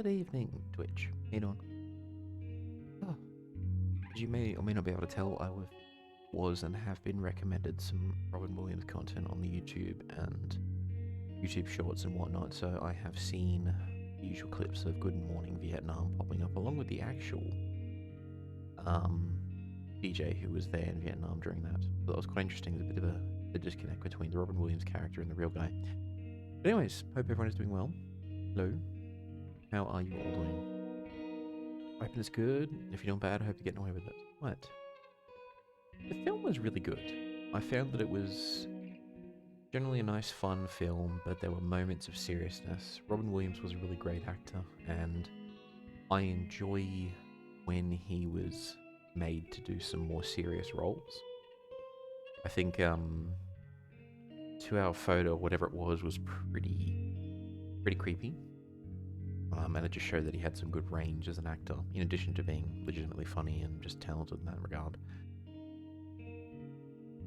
Good evening, Twitch. How you doing? Oh, as you may or may not be able to tell, was and have been recommended some Robin Williams content on the YouTube and YouTube Shorts and whatnot, so I have seen the usual clips of Good Morning Vietnam popping up, along with the actual DJ who was there in Vietnam during that. So that was quite interesting. There's a bit of a disconnect between the Robin Williams character and the real guy. But anyways, hope everyone is doing well. Hello. How are you all doing? Hoping it's good. If you're doing bad, I hope you're getting away with it. What? The film was really good. I found that it was generally a nice, fun film, but there were moments of seriousness. Robin Williams was a really great actor, and I enjoy when he was made to do some more serious roles. I think 2-Hour Photo, whatever it was pretty creepy. And it just showed that he had some good range as an actor, in addition to being legitimately funny and just talented in that regard.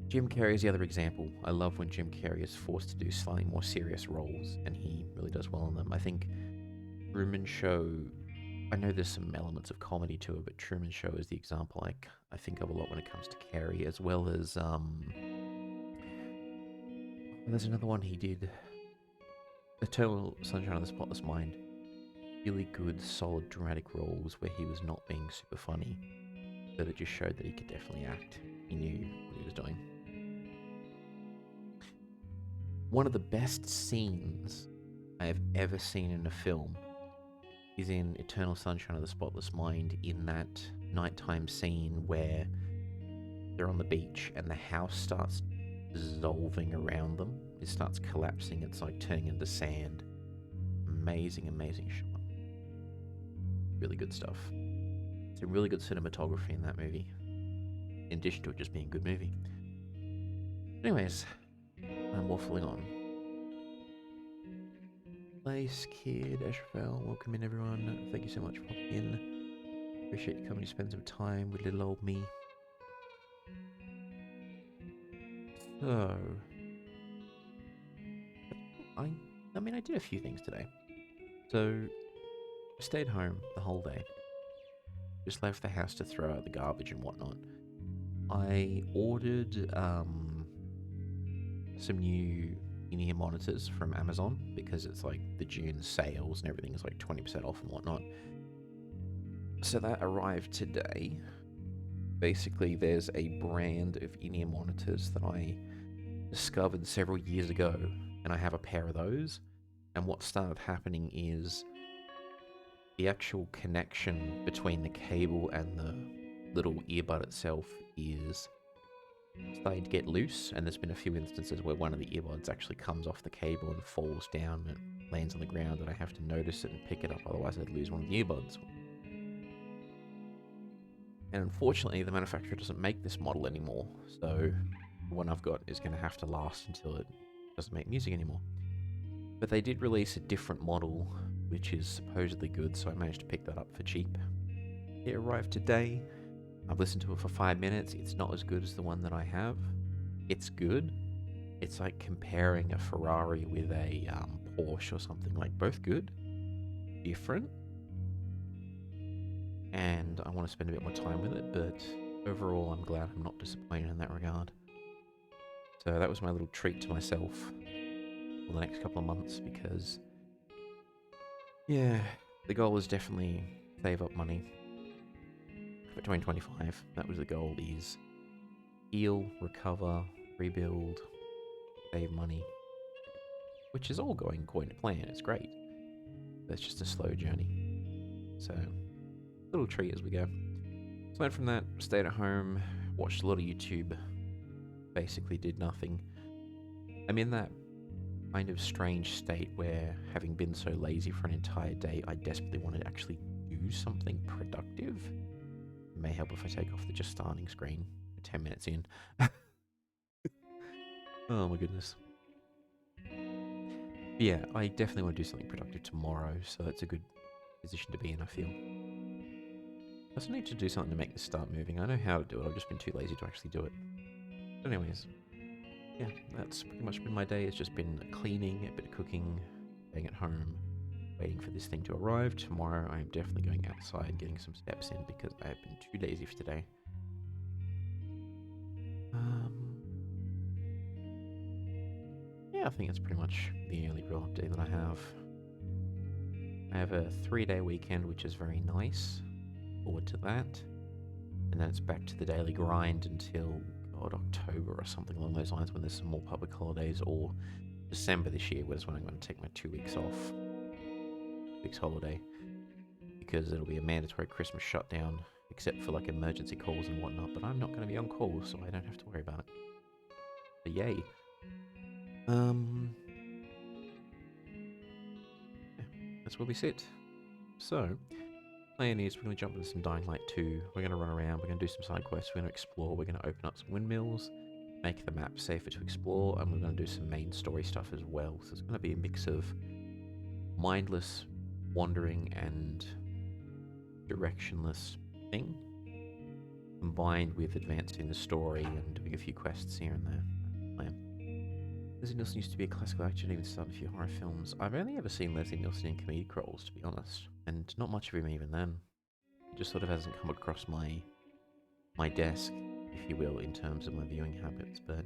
Jim Carrey is the other example. I love when Jim Carrey is forced to do slightly more serious roles, and he really does well in them. I think Truman Show, I know there's some elements of comedy to it, but Truman Show is the example I think of a lot when it comes to Carrey, as well as, there's another one he did, Eternal Sunshine of the Spotless Mind. Really good, solid, dramatic roles where he was not being super funny, but it just showed that he could definitely act. He knew what he was doing. One of the best scenes I have ever seen in a film is in Eternal Sunshine of the Spotless Mind, in that nighttime scene where they're on the beach and the house starts dissolving around them. It starts collapsing, it's like turning into sand. Amazing, amazing shot. Really good stuff. Some really good cinematography in that movie, in addition to it just being a good movie. Anyways, I'm waffling on. Lace, Kid, Eshrafel, welcome in everyone. Thank you so much for popping in. Appreciate you coming to spend some time with little old me. So, I did a few things today. So, I stayed home the whole day. Just left the house to throw out the garbage and whatnot. I ordered some new in-ear monitors from Amazon because it's like the June sales and everything is like 20% off and whatnot. So that arrived today. Basically, there's a brand of in-ear monitors that I discovered several years ago, and I have a pair of those. And what started happening is the actual connection between the cable and the little earbud itself is starting to get loose, and there's been a few instances where one of the earbuds actually comes off the cable and falls down and lands on the ground, and I have to notice it and pick it up, otherwise I'd lose one of the earbuds. And unfortunately, the manufacturer doesn't make this model anymore, so the one I've got is going to have to last until it doesn't make music anymore. But they did release a different model, which is supposedly good, so I managed to pick that up for cheap. It arrived today. I've listened to it for 5 minutes. It's not as good as the one that I have. It's good. It's like comparing a Ferrari with a Porsche or something, like both good, different. And I want to spend a bit more time with it, but overall I'm glad I'm not disappointed in that regard. So that was my little treat to myself for the next couple of months, because yeah, the goal is definitely save up money for 2025. That was the goal, is heal, recover, rebuild, save money, which is all going according to plan. It's great, but it's just a slow journey. So, little treat as we go. So went from that, stayed at home, watched a lot of YouTube, basically did nothing. I'm in that kind of strange state where, having been so lazy for an entire day, I desperately want to actually do something productive. It may help if I take off the just starting screen 10 minutes in. Oh my goodness. But yeah, I definitely want to do something productive tomorrow, so that's a good position to be in, I feel. I also need to do something to make this start moving. I know how to do it, I've just been too lazy to actually do it. But anyways, yeah, that's pretty much been my day. It's just been cleaning, a bit of cooking, staying at home, waiting for this thing to arrive. Tomorrow I am definitely going outside, getting some steps in because I have been too lazy for today. Yeah, I think that's pretty much the only real update that I have. I have a 3-day weekend, which is very nice. Forward to that. And then it's back to the daily grind until, God, October or something along those lines, when there's some more public holidays, or December this year, was when I'm going to take my 2 weeks off. Weeks holiday. Because it'll be a mandatory Christmas shutdown, except for like emergency calls and whatnot, but I'm not going to be on call, so I don't have to worry about it. But yay. Yeah, that's where we sit. So, plan is we're going to jump into some Dying Light 2, we're going to run around, we're going to do some side quests, we're going to explore, we're going to open up some windmills, make the map safer to explore, and we're going to do some main story stuff as well. So it's going to be a mix of mindless wandering and directionless thing, combined with advancing the story and doing a few quests here and there. Leslie Nielsen used to be a classical actor and even starred in a few horror films. I've only ever seen Leslie Nielsen in comedic roles, to be honest, and not much of him even then. It just sort of hasn't come across my desk, if you will, in terms of my viewing habits. But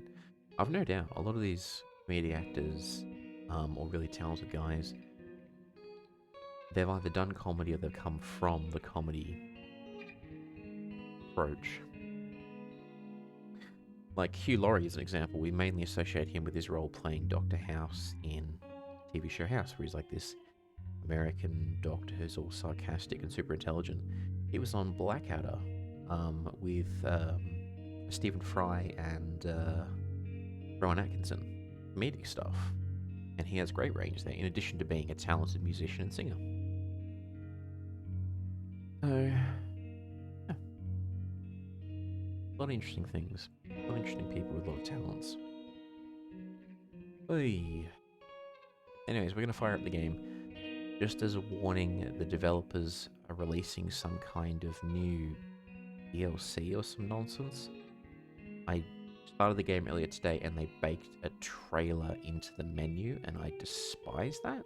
I've no doubt a lot of these comedic actors, or really talented guys, they've either done comedy or they've come from the comedy approach. Like Hugh Laurie is an example. We mainly associate him with his role playing Dr. House in TV show House, where he's like this American doctor who's all sarcastic and super intelligent. He was on Blackadder with Stephen Fry and Rowan Atkinson, comedic stuff. And he has great range there, in addition to being a talented musician and singer. So, yeah. A lot of interesting things. A lot of interesting people with a lot of talents. Oy. Anyways, we're going to fire up the game. Just as a warning, the developers are releasing some kind of new DLC or some nonsense. I started the game earlier today and they baked a trailer into the menu, and I despise that.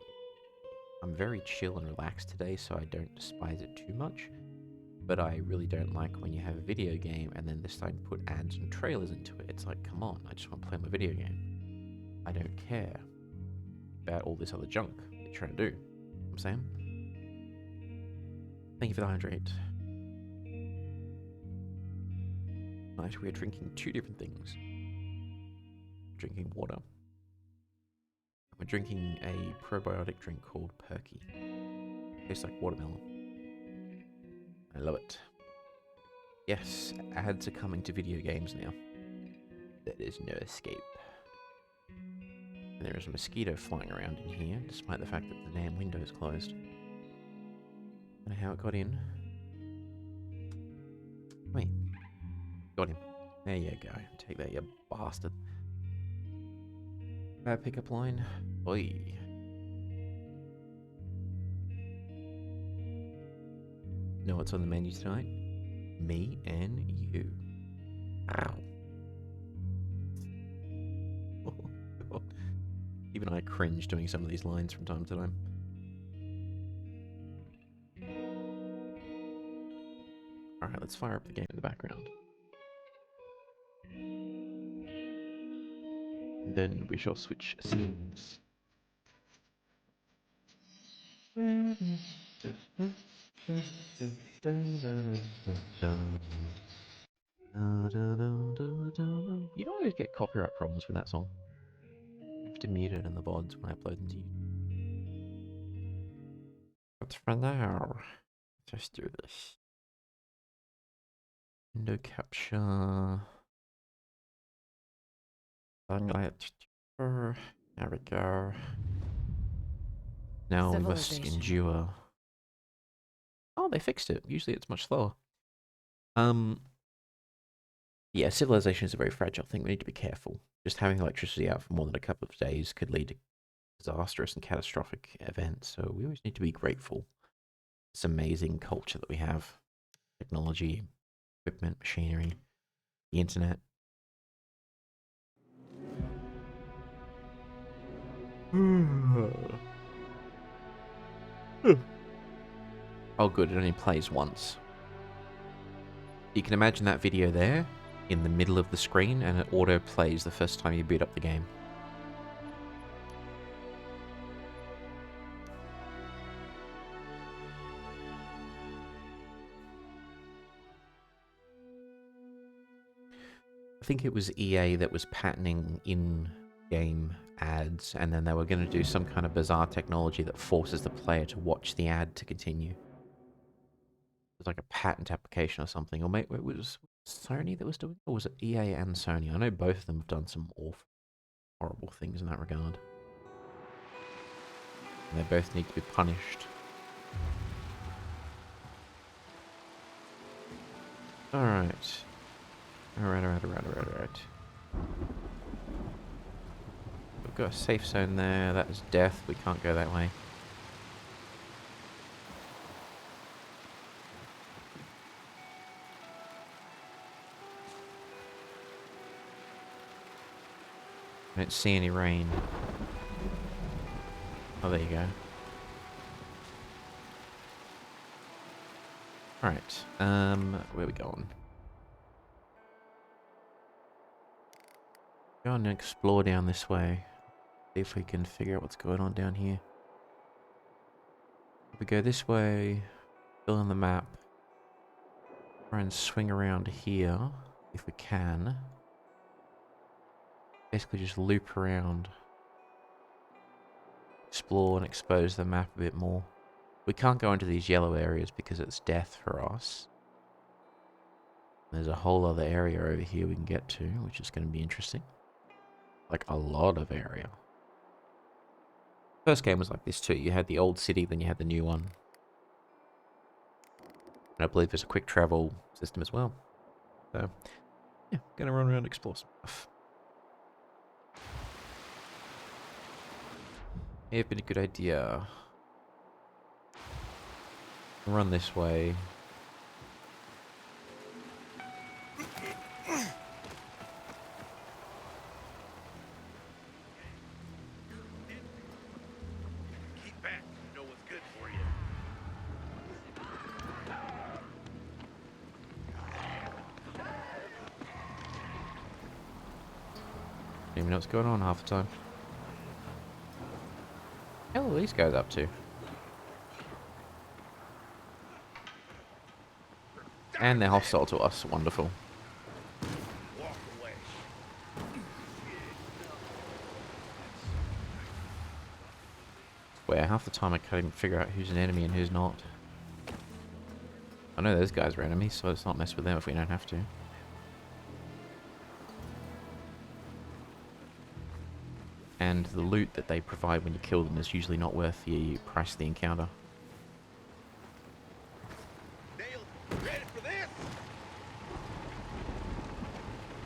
I'm very chill and relaxed today, so I don't despise it too much. But I really don't like when you have a video game and then they're starting to put ads and trailers into it. It's like, come on, I just want to play my video game. I don't care about all this other junk they're trying to do. You know what I'm saying? Thank you for the hydrate. Right, we are drinking two different things. Drinking water. We're drinking a probiotic drink called Perky. Tastes like watermelon. I love it. Yes, ads are coming to video games now. There is no escape. And there is a mosquito flying around in here, despite the fact that the damn window is closed. I don't know how it got in. Wait. Got him. There you go. Take that, you bastard. Bad pickup line. Oi. Know what's on the menu tonight? Me and you. Ow. Oh, God. Even I cringe doing some of these lines from time to time. Alright, let's fire up the game in the background. And then we shall switch scenes. You don't always get copyright problems with that song. I have to mute it in the VODs when I upload them to you. But for now, let's do this. Window capture. There we go. Now we must endure. Oh, they fixed it. Usually it's much slower. Yeah, civilization is a very fragile thing. We need to be careful. Just having electricity out for more than a couple of days could lead to disastrous and catastrophic events. So we always need to be grateful. This amazing culture that we have. Technology, equipment, machinery, the internet. Oh good, it only plays once. You can imagine that video there in the middle of the screen, and it auto plays the first time you boot up the game. I think it was EA that was patenting in-game ads, and then they were going to do some kind of bizarre technology that forces the player to watch the ad to continue. It was like a patent application or something. Or maybe it was Sony that was doing it, or was it EA and Sony? I know both of them have done some awful, horrible things in that regard. And they both need to be punished. Alright. Alright. We've got a safe zone there. That is death. We can't go that way. I don't see any rain. Oh, there you go. Alright. Where are we going? Go and explore down this way. See if we can figure out what's going on down here. If we go this way, fill in the map. Try and swing around here, if we can. Basically just loop around. Explore and expose the map a bit more. We can't go into these yellow areas because it's death for us. There's a whole other area over here we can get to, which is going to be interesting. Like a lot of area. First game was like this too. You had the old city, then you had the new one. And I believe there's a quick travel system as well. So, yeah, gonna run around and explore some stuff. May have been a good idea. Run this way. Keep back. You know what's good for you. Don't even know what's going on half the time. What the hell are these guys up to? And they're hostile to us. Wonderful. Walk away. Where half the time I can't even figure out who's an enemy and who's not. I know those guys are enemies, so let's not mess with them if we don't have to. And the loot that they provide when you kill them is usually not worth the price of the encounter. Nailed. Ready for this?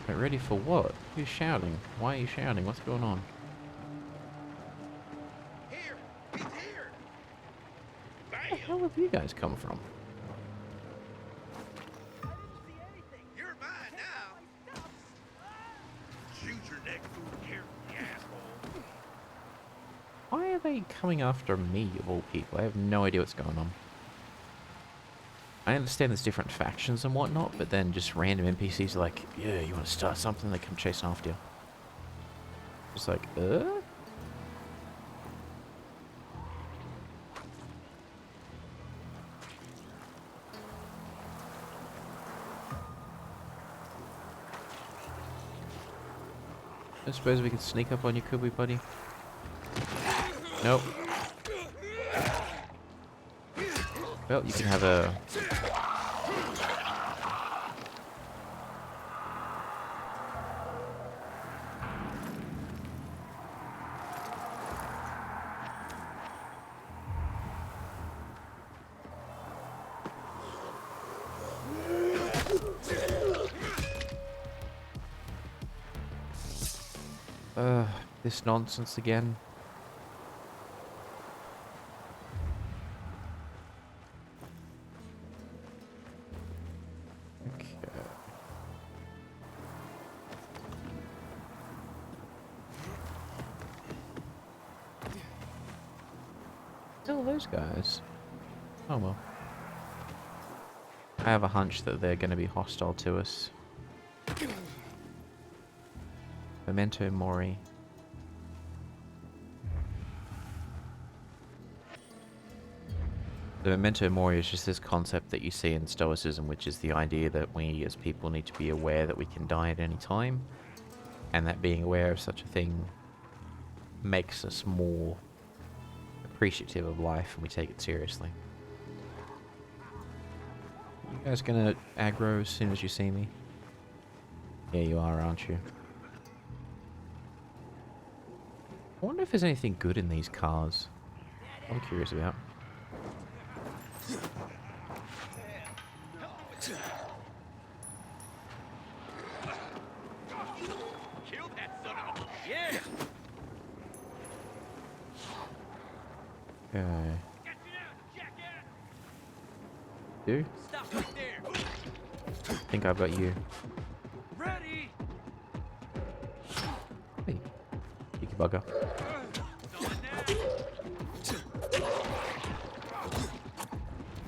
But ready for what? Who's shouting? Why are you shouting? What's going on? Here. He's here. Where the Bam. hell have you guys come from? You're mine now. Shoot your neck, fool. Carefully, asshole. Why are they coming after me, of all people? I have no idea what's going on. I understand there's different factions and whatnot, but then just random NPCs are like, yeah, you want to start something? They come chasing after you. Just like, I suppose we could sneak up on you, could we, buddy? Nope. Well, you can have a... this nonsense again. Okay. Kill those guys. Oh well. I have a hunch that they're going to be hostile to us. Memento Mori. The Memento Mori is just this concept that you see in Stoicism, which is the idea that we as people need to be aware that we can die at any time, and that being aware of such a thing makes us more appreciative of life and we take it seriously. You guys gonna aggro as soon as you see me? Yeah, you are, aren't you? I wonder if there's anything good in these cars. I'm curious about. Kill that son of a... Yeah! Okay. Got you now, jackass! You? Stop right there! I think I've got you. Ready! Hey. Cheeky bugger. On now!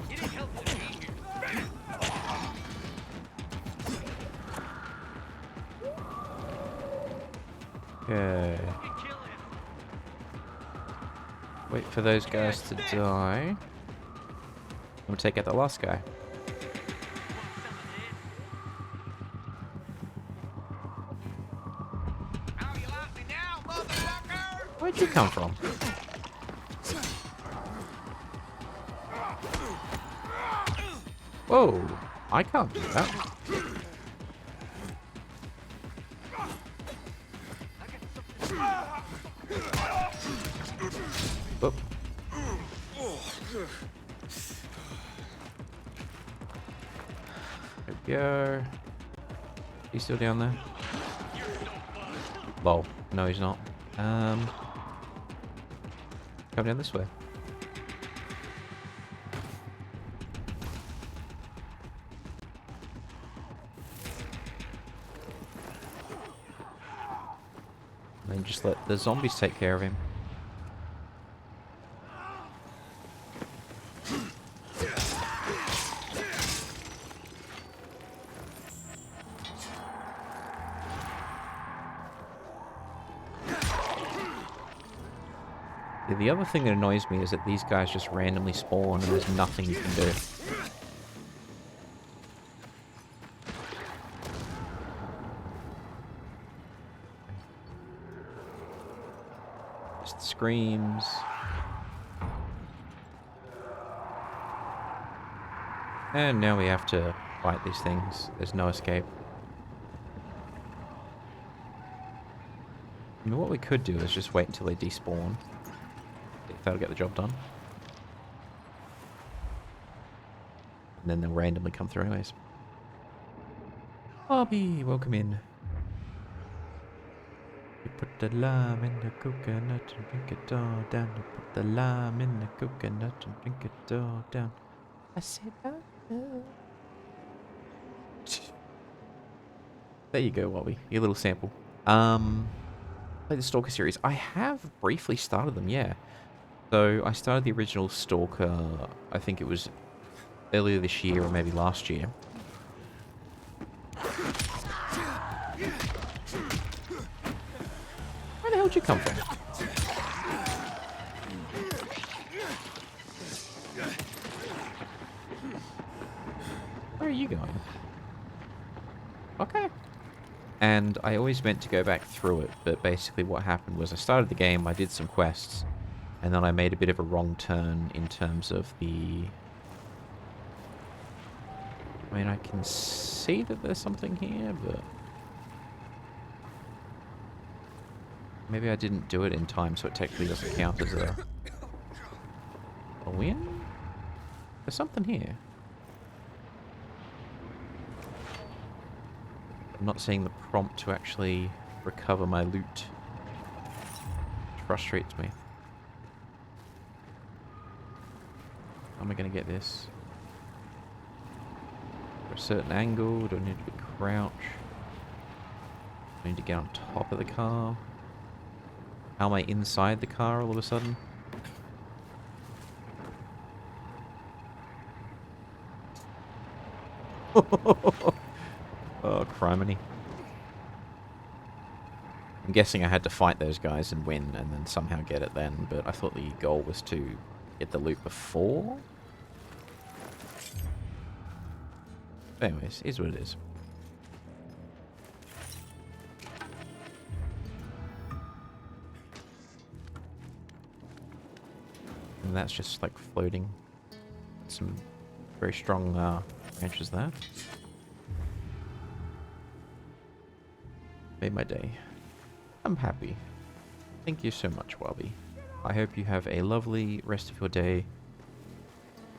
It ain't healthy to be here. Okay. Fucking kill him! Wait for those guys to die. I'm gonna take out the last guy. How you like me now, motherfucker? Where'd you come from? Whoa! I can't do that. Whoop. There we go. He's still down there? Lol. No, he's not. Come down this way. And then just let the zombies take care of him. Yeah, the other thing that annoys me is that these guys just randomly spawn and there's nothing you can do. Just screams. And now we have to fight these things. There's no escape. I mean, what we could do is just wait until they despawn. If that'll get the job done. And then they'll randomly come through anyways. Bobby, welcome in. You put the lime in the coconut and drink it all down. You put the lime in the coconut and drink it all down. I said, oh. There you go, Wobby. Your little sample. Play the Stalker series. I have briefly started them, yeah. So I started the original Stalker, I think it was earlier this year or maybe last year. Where the hell did you come from? Where are you going? Okay. And I always meant to go back through it, but basically what happened was I started the game, I did some quests, and then I made a bit of a wrong turn in terms of the... I mean, I can see that there's something here, but... maybe I didn't do it in time, so it technically doesn't count as a win? There's something here. I'm not seeing the prompt to actually recover my loot. Which frustrates me. How am I going to get this? For a certain angle? Do I need to be crouch? Do I need to get on top of the car? How am I inside the car all of a sudden? Oh, criminy. I'm guessing I had to fight those guys and win and then somehow get it then, but I thought the goal was to get the loot before? Anyways, is what it is. And that's just like floating. Some very strong branches there. Made my day. I'm happy. Thank you so much, Wabi. I hope you have a lovely rest of your day.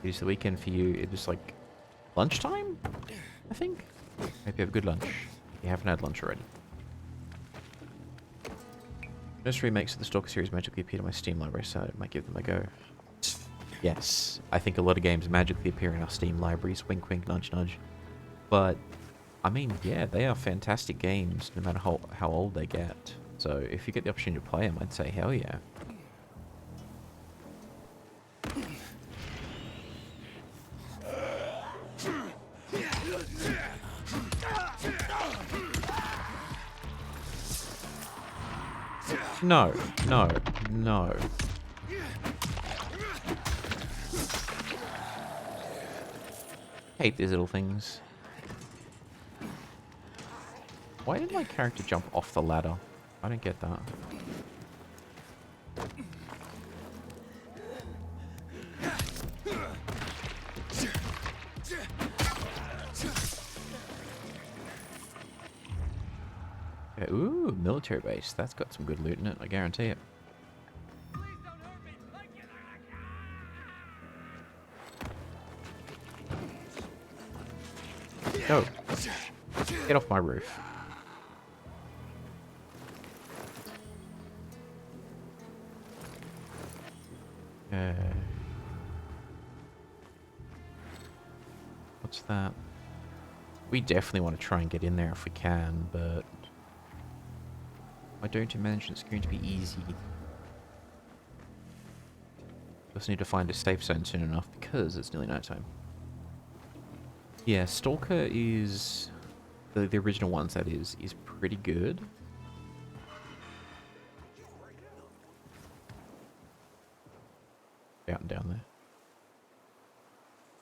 It is the weekend for you. It is like lunchtime, I think. Hope you have a good lunch. If you haven't had lunch already. Most remakes of the Stalker series magically appeared on my Steam library, so I might give them a go. Yes, I think a lot of games magically appear in our Steam libraries. Wink, wink, nudge, nudge. But, I mean, yeah, they are fantastic games, no matter how old they get. So, if you get the opportunity to play them, I'd say hell yeah. No, no, no. Hate these little things. Why did my character jump off the ladder? I don't get that. Okay, ooh, military base. That's got some good loot in it, I guarantee it. Go. Get off my roof. What's that? We definitely want to try and get in there if we can, but I don't imagine it's going to be easy. Just need to find a safe zone soon enough because it's nearly night time. Yeah, Stalker is the original ones, that is pretty good. Out and down there.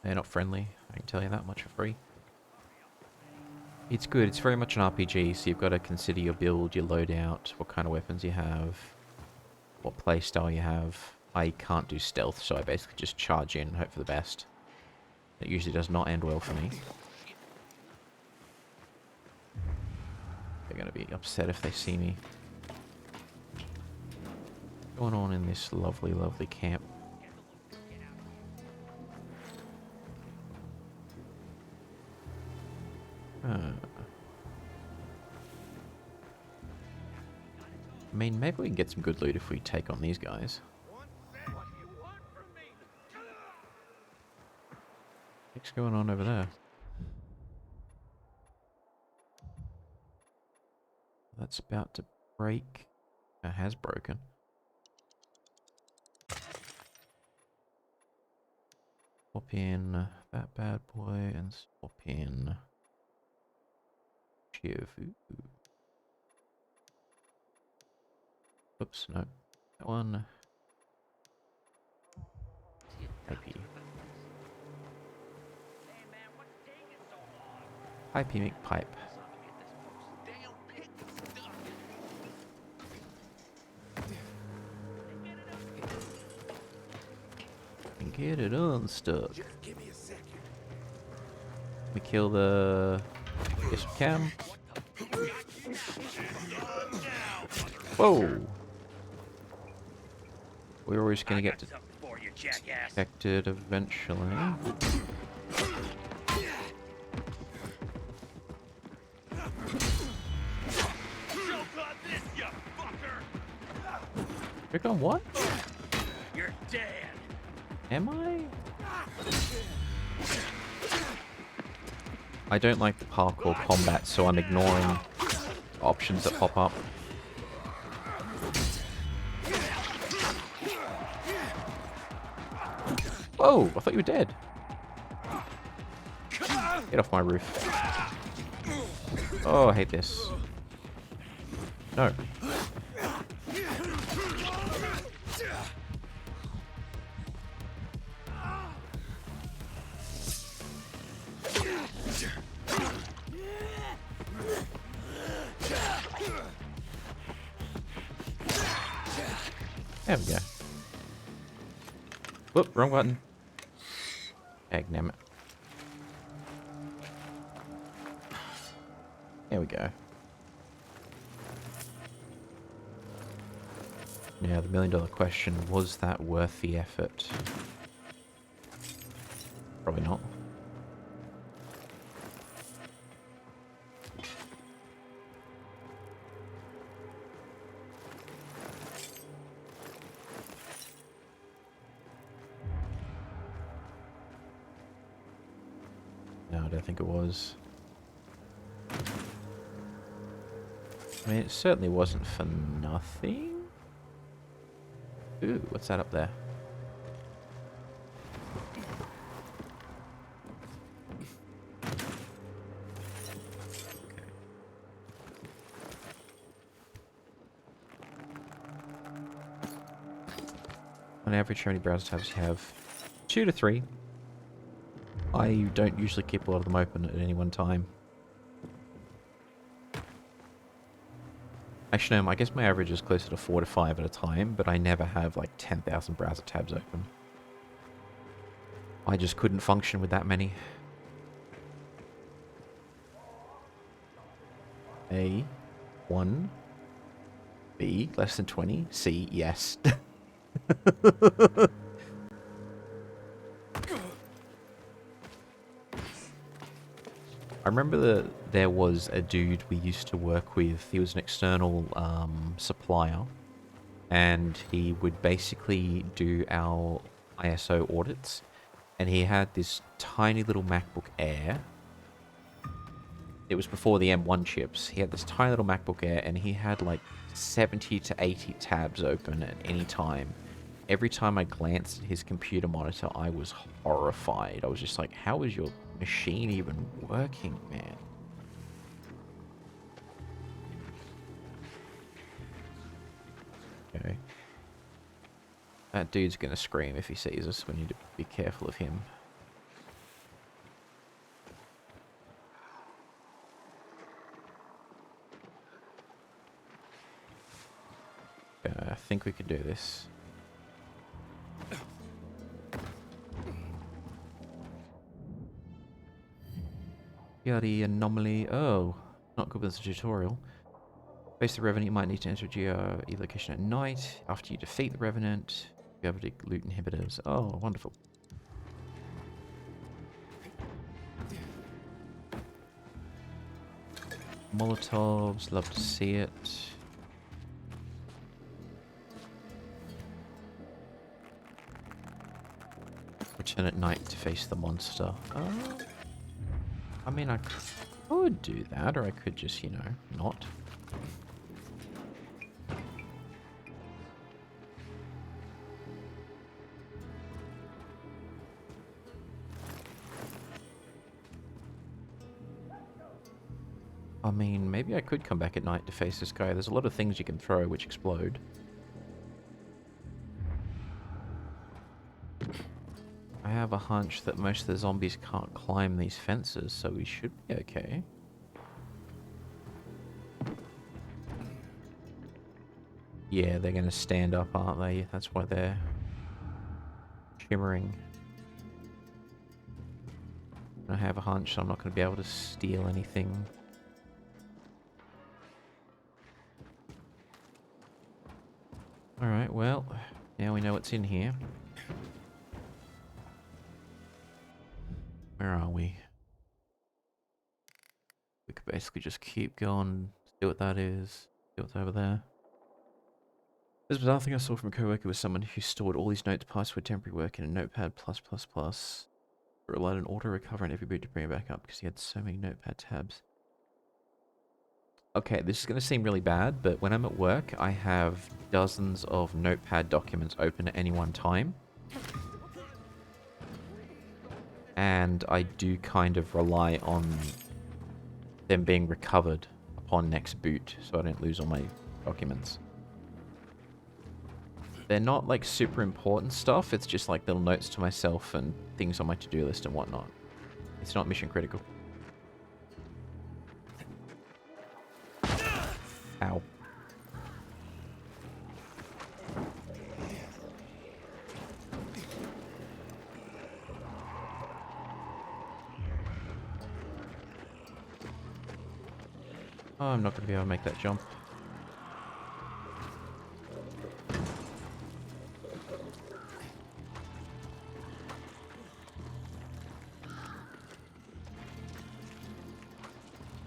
They're not friendly, I can tell you that much for free. It's good, it's very much an RPG, so you've got to consider your build, your loadout, what kind of weapons you have, what playstyle you have. I can't do stealth, so I basically just charge in and hope for the best. It usually does not end well for me. They're going to be upset if they see me. What's going on in this lovely, lovely camp? I mean, maybe we can get some good loot if we take on these guys. What's going on over there? That's about to break. It has broken. Swap in that bad boy and swap in Shiv. Oops, no. That one. IP. Pipey make pipe. And get it unstuck. Give me a second. We kill the... Yes, we can. Whoa! We're always gonna get detected eventually. Click on what? You're dead. Am I? I don't like the parkour combat, so I'm ignoring options that pop up. Whoa, I thought you were dead. Get off my roof. Oh, I hate this. No. There we go. Whoop, wrong button. Damn it. There we go. Now, the million-dollar question, was that worth the effort? Probably not. No, I don't think it was. I mean, it certainly wasn't for nothing. Ooh, what's that up there? On average, how many browser tabs you have? 2 to 3. I don't usually keep a lot of them open at any one time. Actually, no, I guess my average is closer to 4 to 5 at a time, but I never have like 10,000 browser tabs open. I just couldn't function with that many. A, 1, B, less than 20, C, yes. I remember that there was a dude we used to work with. He was an external supplier, and he would basically do our ISO audits, and he had this tiny little MacBook Air. It was before the M1 chips. He had this tiny little MacBook Air, and he had like 70 to 80 tabs open at any time. Every time I glanced at his computer monitor, I was horrified. I was just like, how is your machine even working, man? Okay. That dude's gonna scream if he sees us. We need to be careful of him. I think we could do this. Yari anomaly. Oh, not good with the tutorial. Face the Revenant, you might need to enter a GR location at night. After you defeat the Revenant, you have to loot inhibitors. Oh, wonderful. Molotovs, love to see it. Return at night to face the monster. I mean, I could do that, or I could just, you know, not. I mean, maybe I could come back at night to face this guy. There's a lot of things you can throw which explode. I have a hunch that most of the zombies can't climb these fences, so we should be okay. Yeah, they're going to stand up, aren't they? That's why they're shimmering. I have a hunch I'm not going to be able to steal anything. Alright, well, now we know what's in here. Where are we? We could basically just keep going, see what that is, see what's over there. This bizarre thing I saw from a co-worker was someone who stored all these notes passed for temporary work in a notepad+++. Relied on auto-recover and every boot to bring it back up because he had so many notepad tabs. Okay, this is going to seem really bad, but when I'm at work, I have dozens of notepad documents open at any one time. And I do kind of rely on them being recovered upon next boot, so I don't lose all my documents. They're not like super important stuff, it's just like little notes to myself and things on my to-do list and whatnot. It's not mission critical. Ow. Oh, I'm not going to be able to make that jump.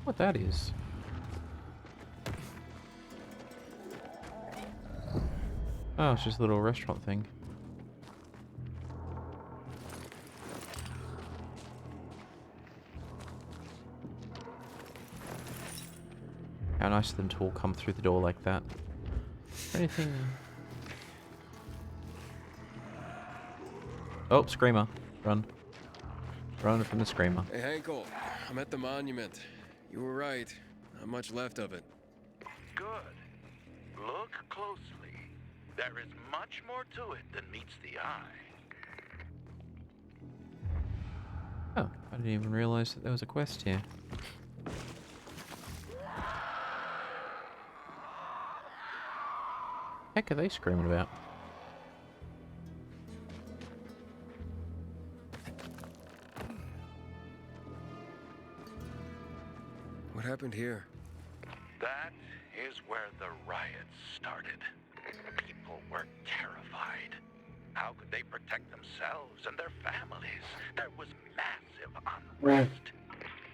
What that is? Oh, it's just a little restaurant thing. How nice of them to all come through the door like that. Anything? Oh, Screamer. Run. Run from the Screamer. Hey, Hankel. I'm at the monument. You were right. Not much left of it. Good. Look closely. There is much more to it than meets the eye. Oh, I didn't even realize that there was a quest here. Heck are they screaming about? What happened here? That is where the riots started. People were terrified. How could they protect themselves and their families? There was massive unrest.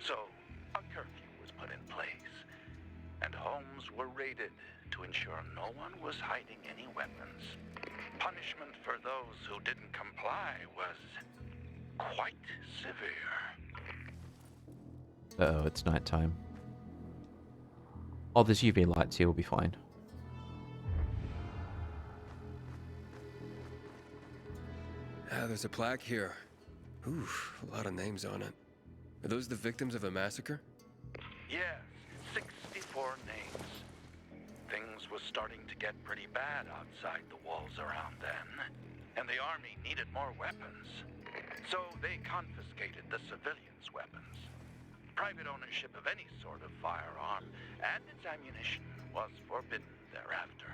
So, a curfew was put in place, and homes were raided to ensure no one was hiding any weapons. Punishment for those who didn't comply was quite severe. Uh-oh, it's nighttime. Oh, there's UV lights here, we'll be fine. Ah, there's a plaque here. Oof, a lot of names on it. Are those the victims of a massacre? Yes, 64 names. Things was starting to get pretty bad outside the walls around then, and the army needed more weapons. So they confiscated the civilians' weapons. Private ownership of any sort of firearm and its ammunition was forbidden thereafter.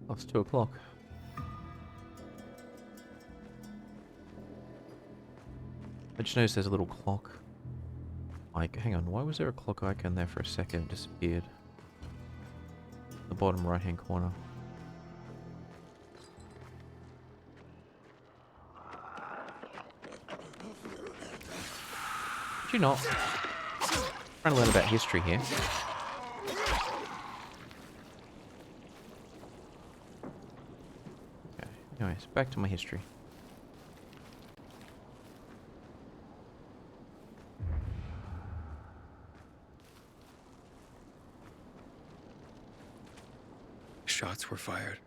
Oh, it's 2 o'clock. I just noticed there's a little clock. Like, hang on, why was there a clock icon there for a second? It disappeared. The bottom right hand corner. Did you not? Trying to learn about history here. Okay, anyways, back to my history. Shots were fired.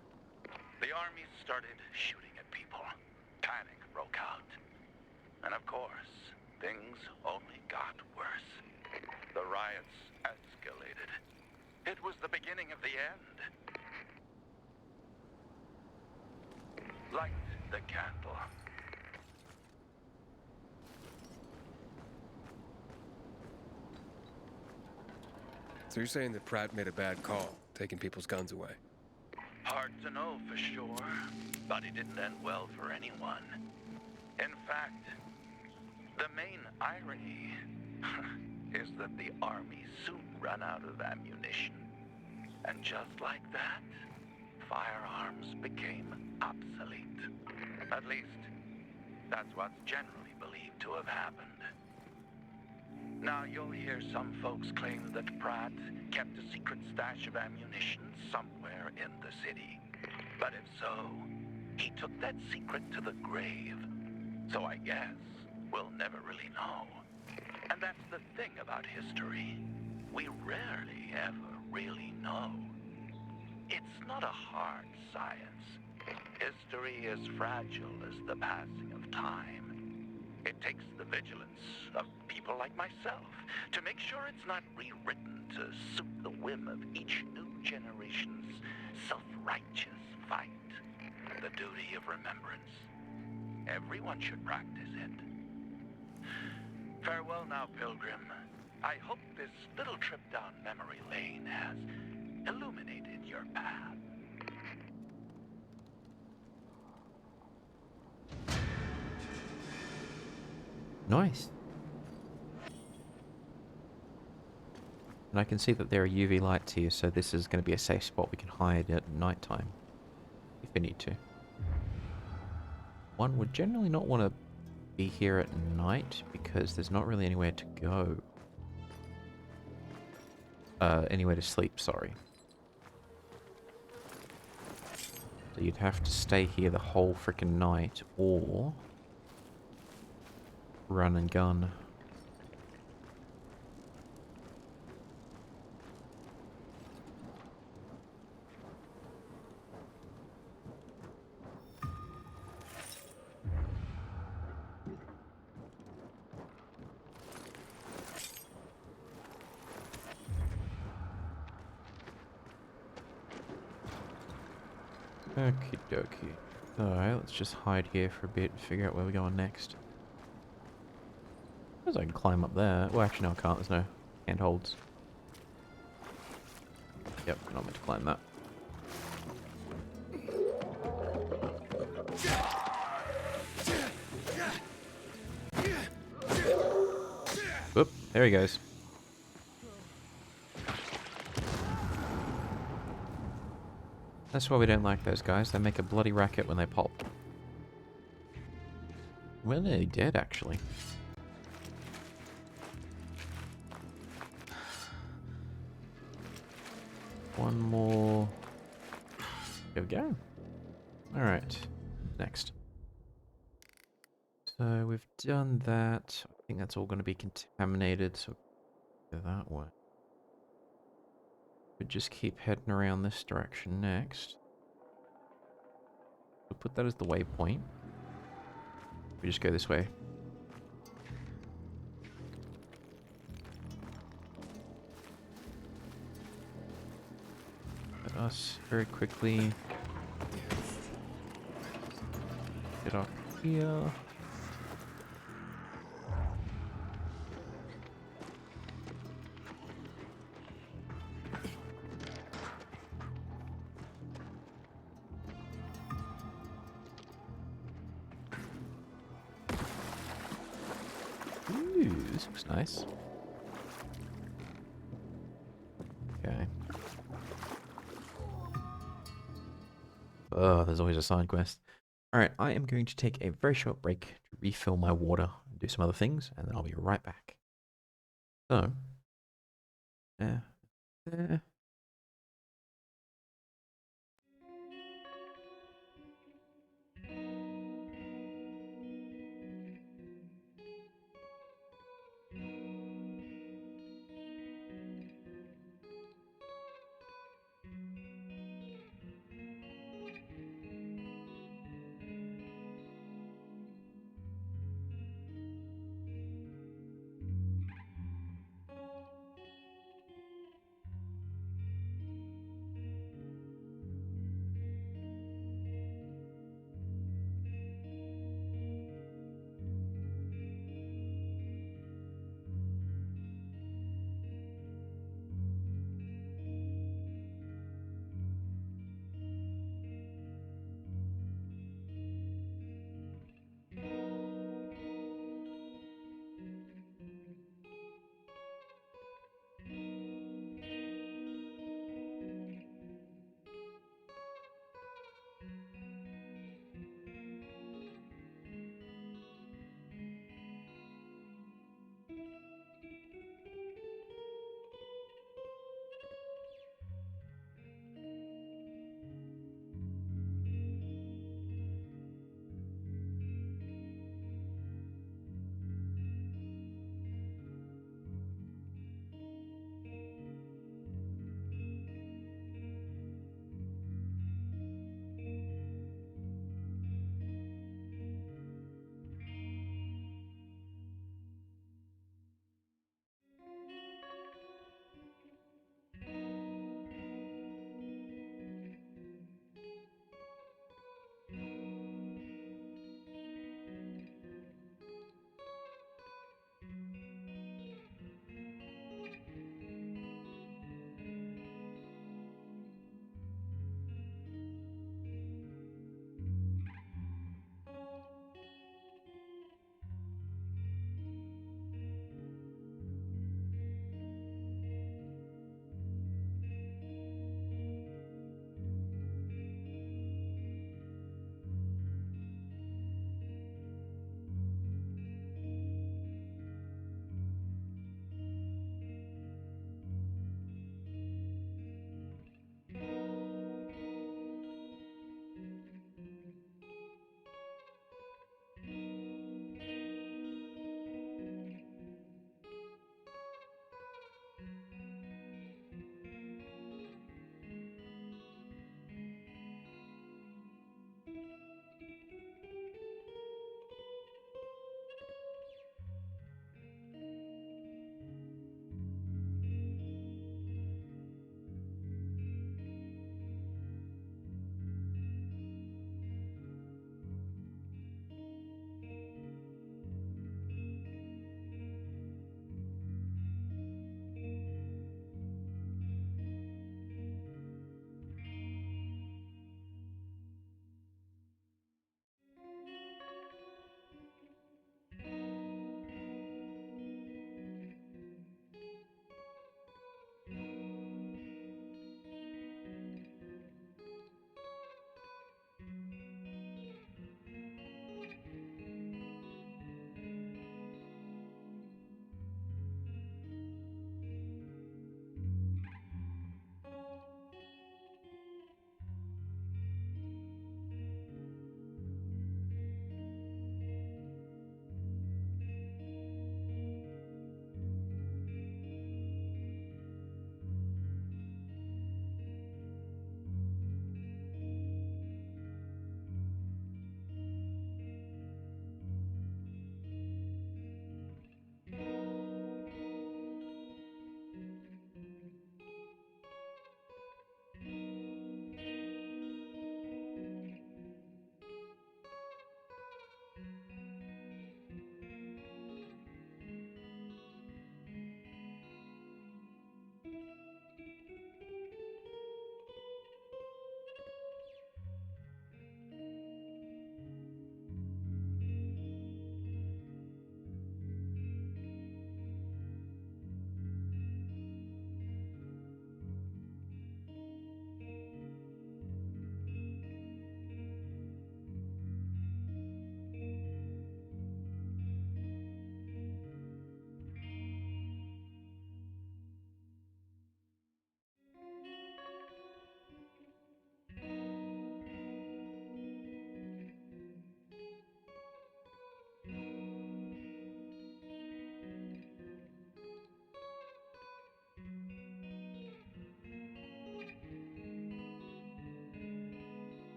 The army started shooting at people. Panic broke out. And of course, things only got worse. The riots escalated. It was the beginning of the end. Light the candle. So you're saying that Pratt made a bad call, taking people's guns away? Hard to know for sure, but it didn't end well for anyone. In fact, the main irony is that the army soon ran out of ammunition. And just like that, firearms became obsolete. At least, that's what's generally believed to have happened. Now, you'll hear some folks claim that Pratt kept a secret stash of ammunition somewhere in the city. But if so, he took that secret to the grave. So I guess we'll never really know. And that's the thing about history. We rarely ever really know. It's not a hard science. History is fragile as the passing of time. It takes the vigilance of people like myself to make sure it's not rewritten to suit the whim of each new generation's self-righteous fight. The duty of remembrance. Everyone should practice it. Farewell now, Pilgrim. I hope this little trip down memory lane has illuminated your path. Nice. And I can see that there are UV lights here, so this is going to be a safe spot we can hide at night time. If we need to. One would generally not want to be here at night, because there's not really anywhere to go. Anywhere to sleep, sorry. So you'd have to stay here the whole freaking night, or run and gun. Okie dokie. Alright, let's just hide here for a bit and figure out where we're going next. I suppose I can climb up there. Well, actually, no, I can't. There's no handholds. Yep, not meant to climb that. Whoop, there he goes. That's why we don't like those guys. They make a bloody racket when they pop. Well, they're nearly dead, actually. One more. There we go. Alright. Next. So we've done that. I think that's all going to be contaminated, so go that way. We'll just keep heading around this direction next. We'll put that as the waypoint. We just go this way. Let us very quickly get up here. Ooh, this looks nice. Okay. Oh, there's always a side quest. Alright, I am going to take a very short break to refill my water and do some other things, and then I'll be right back. So, there.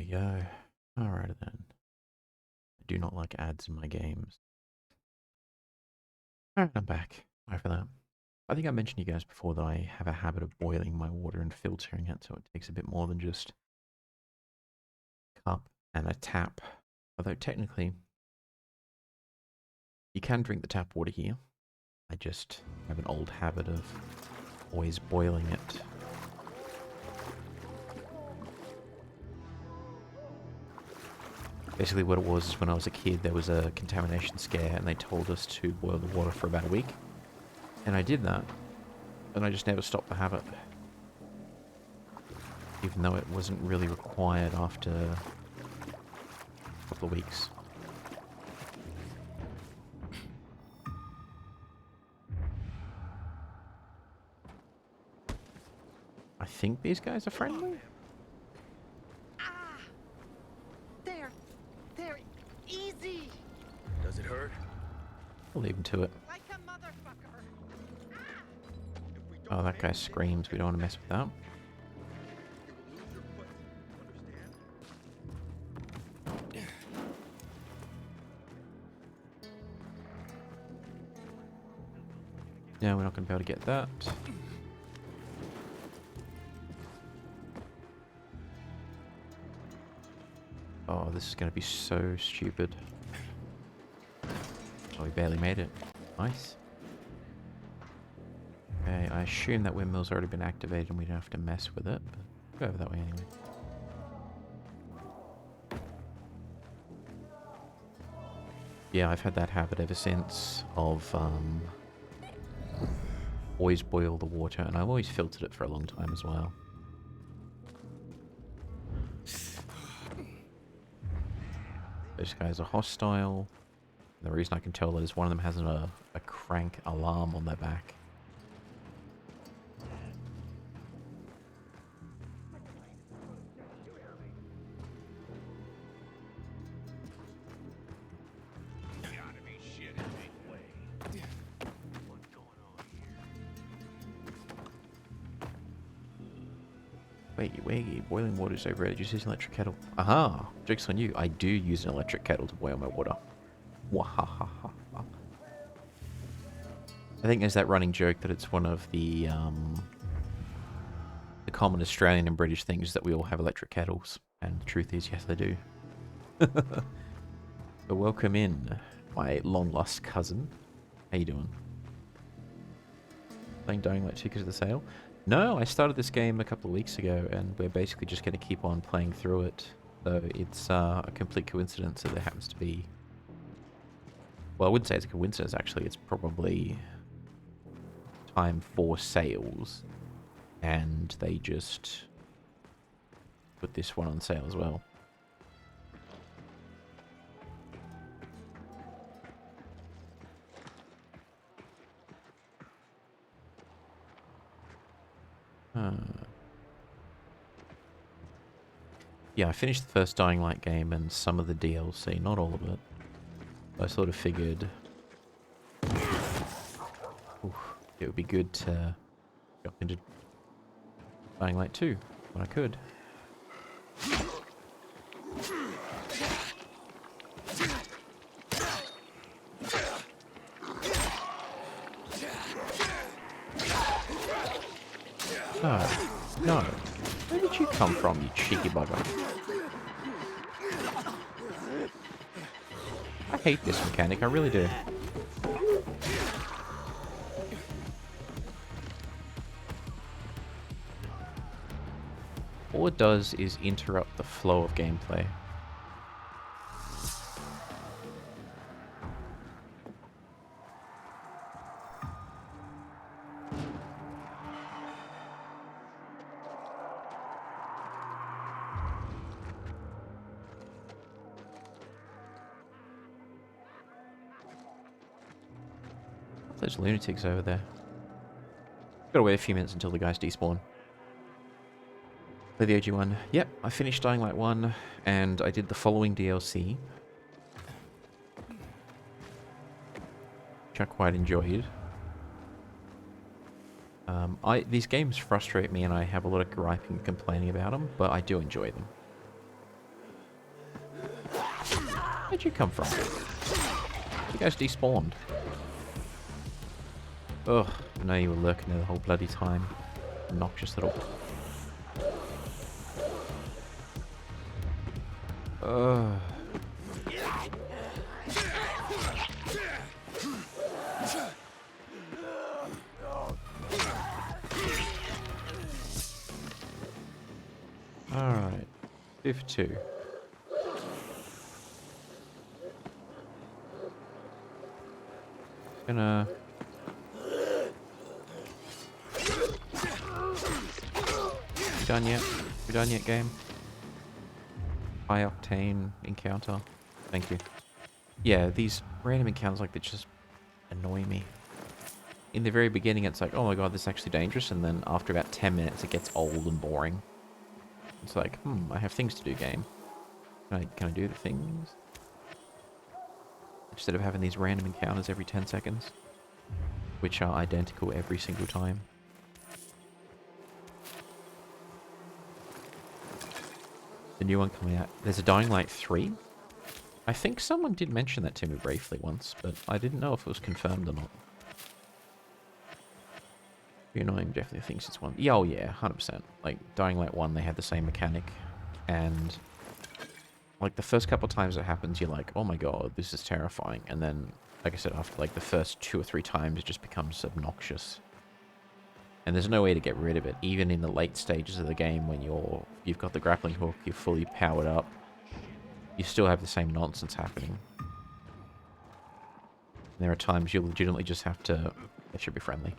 Rightio. Alright then. I do not like ads in my games. Alright, I'm back. Sorry for that. I think I mentioned to you guys before that I have a habit of boiling my water and filtering it, so it takes a bit more than just a cup and a tap. Although technically, you can drink the tap water here. I just have an old habit of always boiling it. Basically what it was is when I was a kid there was a contamination scare and they told us to boil the water for about a week. And I did that. And I just never stopped the habit. Even though it wasn't really required after a couple of weeks. I think these guys are friendly. There, easy. Does it hurt? I'll leave them to it. Like a motherfucker. Oh, that guy screams. We don't want to mess with that. No, we're not going to be able to get that. Oh, this is going to be so stupid. Oh, we barely made it. Nice. Okay, I assume that windmill's already been activated and we don't have to mess with it, but we'll go over that way anyway. Yeah, I've had that habit ever since of always boil the water, and I've always filtered it for a long time as well. Those guys are hostile. The reason I can tell that is one of them has a crank alarm on their back. Wait, boiling water is overrated. Just use an electric kettle. Aha! Joke's on you. I do use an electric kettle to boil my water. Wahahaha. I think there's that running joke that it's one of the common Australian and British things that we all have electric kettles. And the truth is, yes, I do. So welcome in, my long-lost cousin. How you doing? Playing Dying Light 2 because of the sale? No, I started this game a couple of weeks ago, and we're basically just going to keep on playing through it. So it's a complete coincidence that there happens to be... Well, I wouldn't say it's a coincidence, actually. It's probably time for sales, and they just put this one on sale as well. Yeah, I finished the first Dying Light game and some of the DLC, not all of it. I sort of figured it would be good to jump into Dying Light 2 when I could. Oh, no. Where did you come from, you cheeky bugger? I hate this mechanic, I really do. All it does is interrupt the flow of gameplay. Those lunatics over there. Gotta wait a few minutes until the guys despawn. Play the OG one. Yep, I finished Dying Light 1, and I did the following DLC, which I quite enjoyed. These games frustrate me, and I have a lot of griping and complaining about them, but I do enjoy them. Where'd you come from? You guys despawned. Ugh, I know you were lurking there the whole bloody time. Obnoxious little... Ugh. Alright. 52. Gonna... Done yet? We done yet, game? High octane encounter. Thank you. Yeah, these random encounters like that just annoy me. In the very beginning, it's like, oh my god, this is actually dangerous, and then after about 10 minutes, it gets old and boring. It's like, I have things to do, game. Can I do the things? Instead of having these random encounters every 10 seconds, which are identical every single time. The new one coming out. There's a Dying Light 3? I think someone did mention that to me briefly once, but I didn't know if it was confirmed or not. You know, him definitely thinks it's one. Yeah, oh yeah, 100%. Like, Dying Light 1, they had the same mechanic, and like the first couple times it happens, you're like, oh my god, this is terrifying. And then, like I said, after like the first 2 or 3 times, it just becomes obnoxious. And there's no way to get rid of it, even in the late stages of the game when you've got the grappling hook, you're fully powered up. You still have the same nonsense happening. And there are times you'll legitimately just have to... It should be friendly.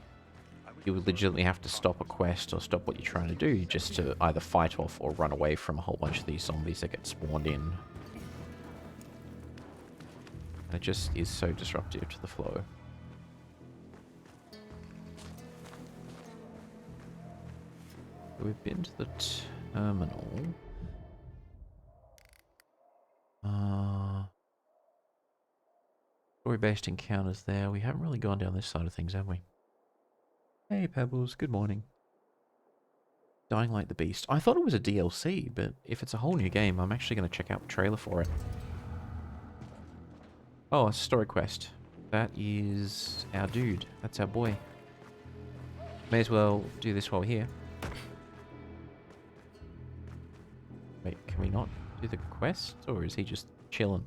You would legitimately have to stop a quest or stop what you're trying to do just to either fight off or run away from a whole bunch of these zombies that get spawned in. And it just is so disruptive to the flow. We've been to the terminal. Story-based encounters there. We haven't really gone down this side of things, have we? Hey, Pebbles. Good morning. Dying Light the Beast. I thought it was a DLC, but if it's a whole new game, I'm actually going to check out the trailer for it. Oh, a story quest. That is our dude. That's our boy. May as well do this while we're here. Wait, can we not do the quest? Or is he just chilling?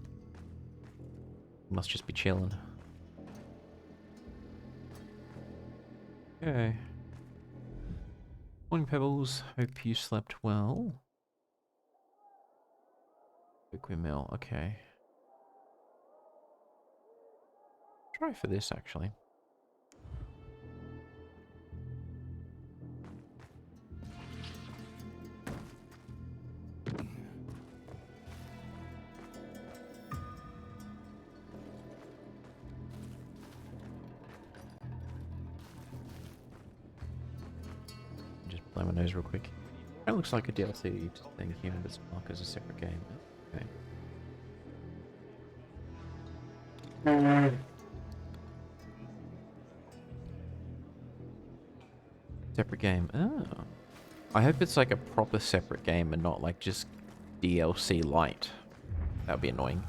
He must just be chilling. Okay. Morning, Pebbles. Hope you slept well. Quick mill. Okay. Try for this, actually. Blow my nose real quick. That looks like a DLC thing here, but it's marked as a separate game. Okay. Separate game. Oh. I hope it's like a proper separate game and not like just DLC light. That would be annoying.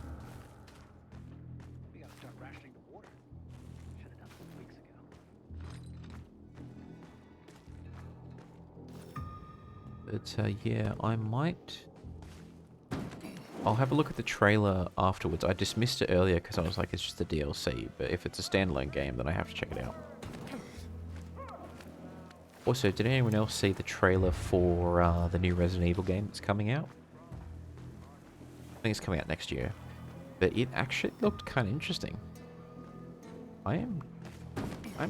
But yeah, I might... I'll have a look at the trailer afterwards. I dismissed it earlier because I was like, it's just a DLC. But if it's a standalone game, then I have to check it out. Also, did anyone else see the trailer for the new Resident Evil game that's coming out? I think it's coming out next year. But it actually looked kind of interesting. I'm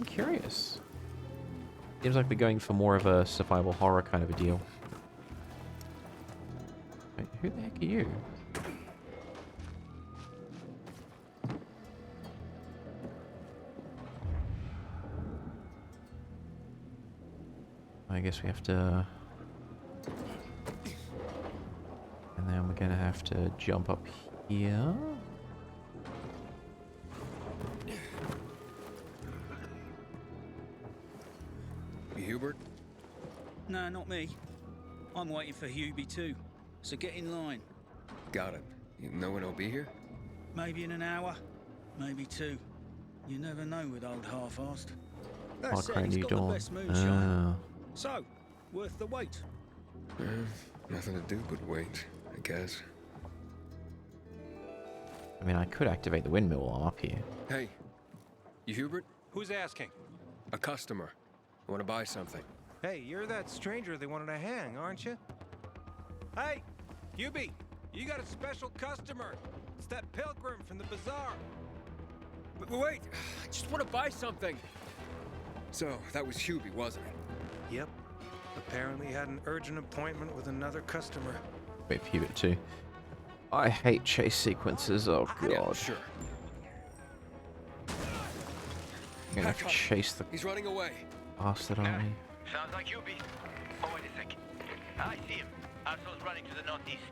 curious. Seems like they're going for more of a survival horror kind of a deal. Wait, who the heck are you? I guess we have to... And then we're gonna have to jump up here. Hubert? No, not me. I'm waiting for Hubie too. So get in line. Got it. No one will be here? Maybe in an hour, maybe 2. You never know with old half-assed. That Hard said, crane he's new got the dawn. best moonshine. Ah. So, worth the wait. Nothing to do but wait, I guess. I mean, I could activate the windmill while I'm up here. Hey, you Hubert? Who's asking? A customer. I want to buy something. Hey, you're that stranger they wanted to hang, aren't you? Hey, Hubie, you got a special customer. It's that pilgrim from the bazaar. Wait, I just want to buy something. So, that was Hubie, wasn't it? Yep. Apparently had an urgent appointment with another customer. Wait for Hubert too. I hate chase sequences. Oh god. Yeah, sure. I'm gonna have to chase the He's running away. bastard, aren't we? Sounds like Hubie. Oh, wait a sec. I see him. Arsenal's running to the northeast.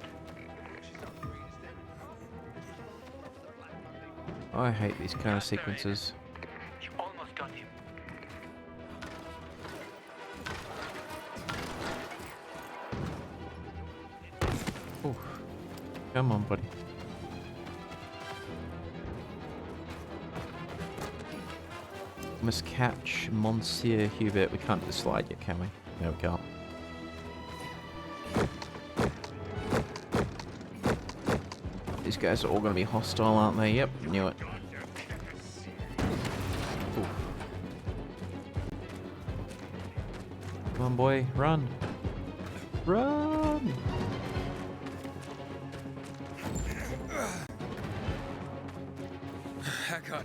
I hate these kind of sequences. You almost got him. Oof. Come on, buddy. Must catch Monsieur Hubert. We can't do the slide yet, can we? No, we can't. These guys are all going to be hostile, aren't they? Yep, knew it. Oof. Come on, boy, run. Run! Heck on.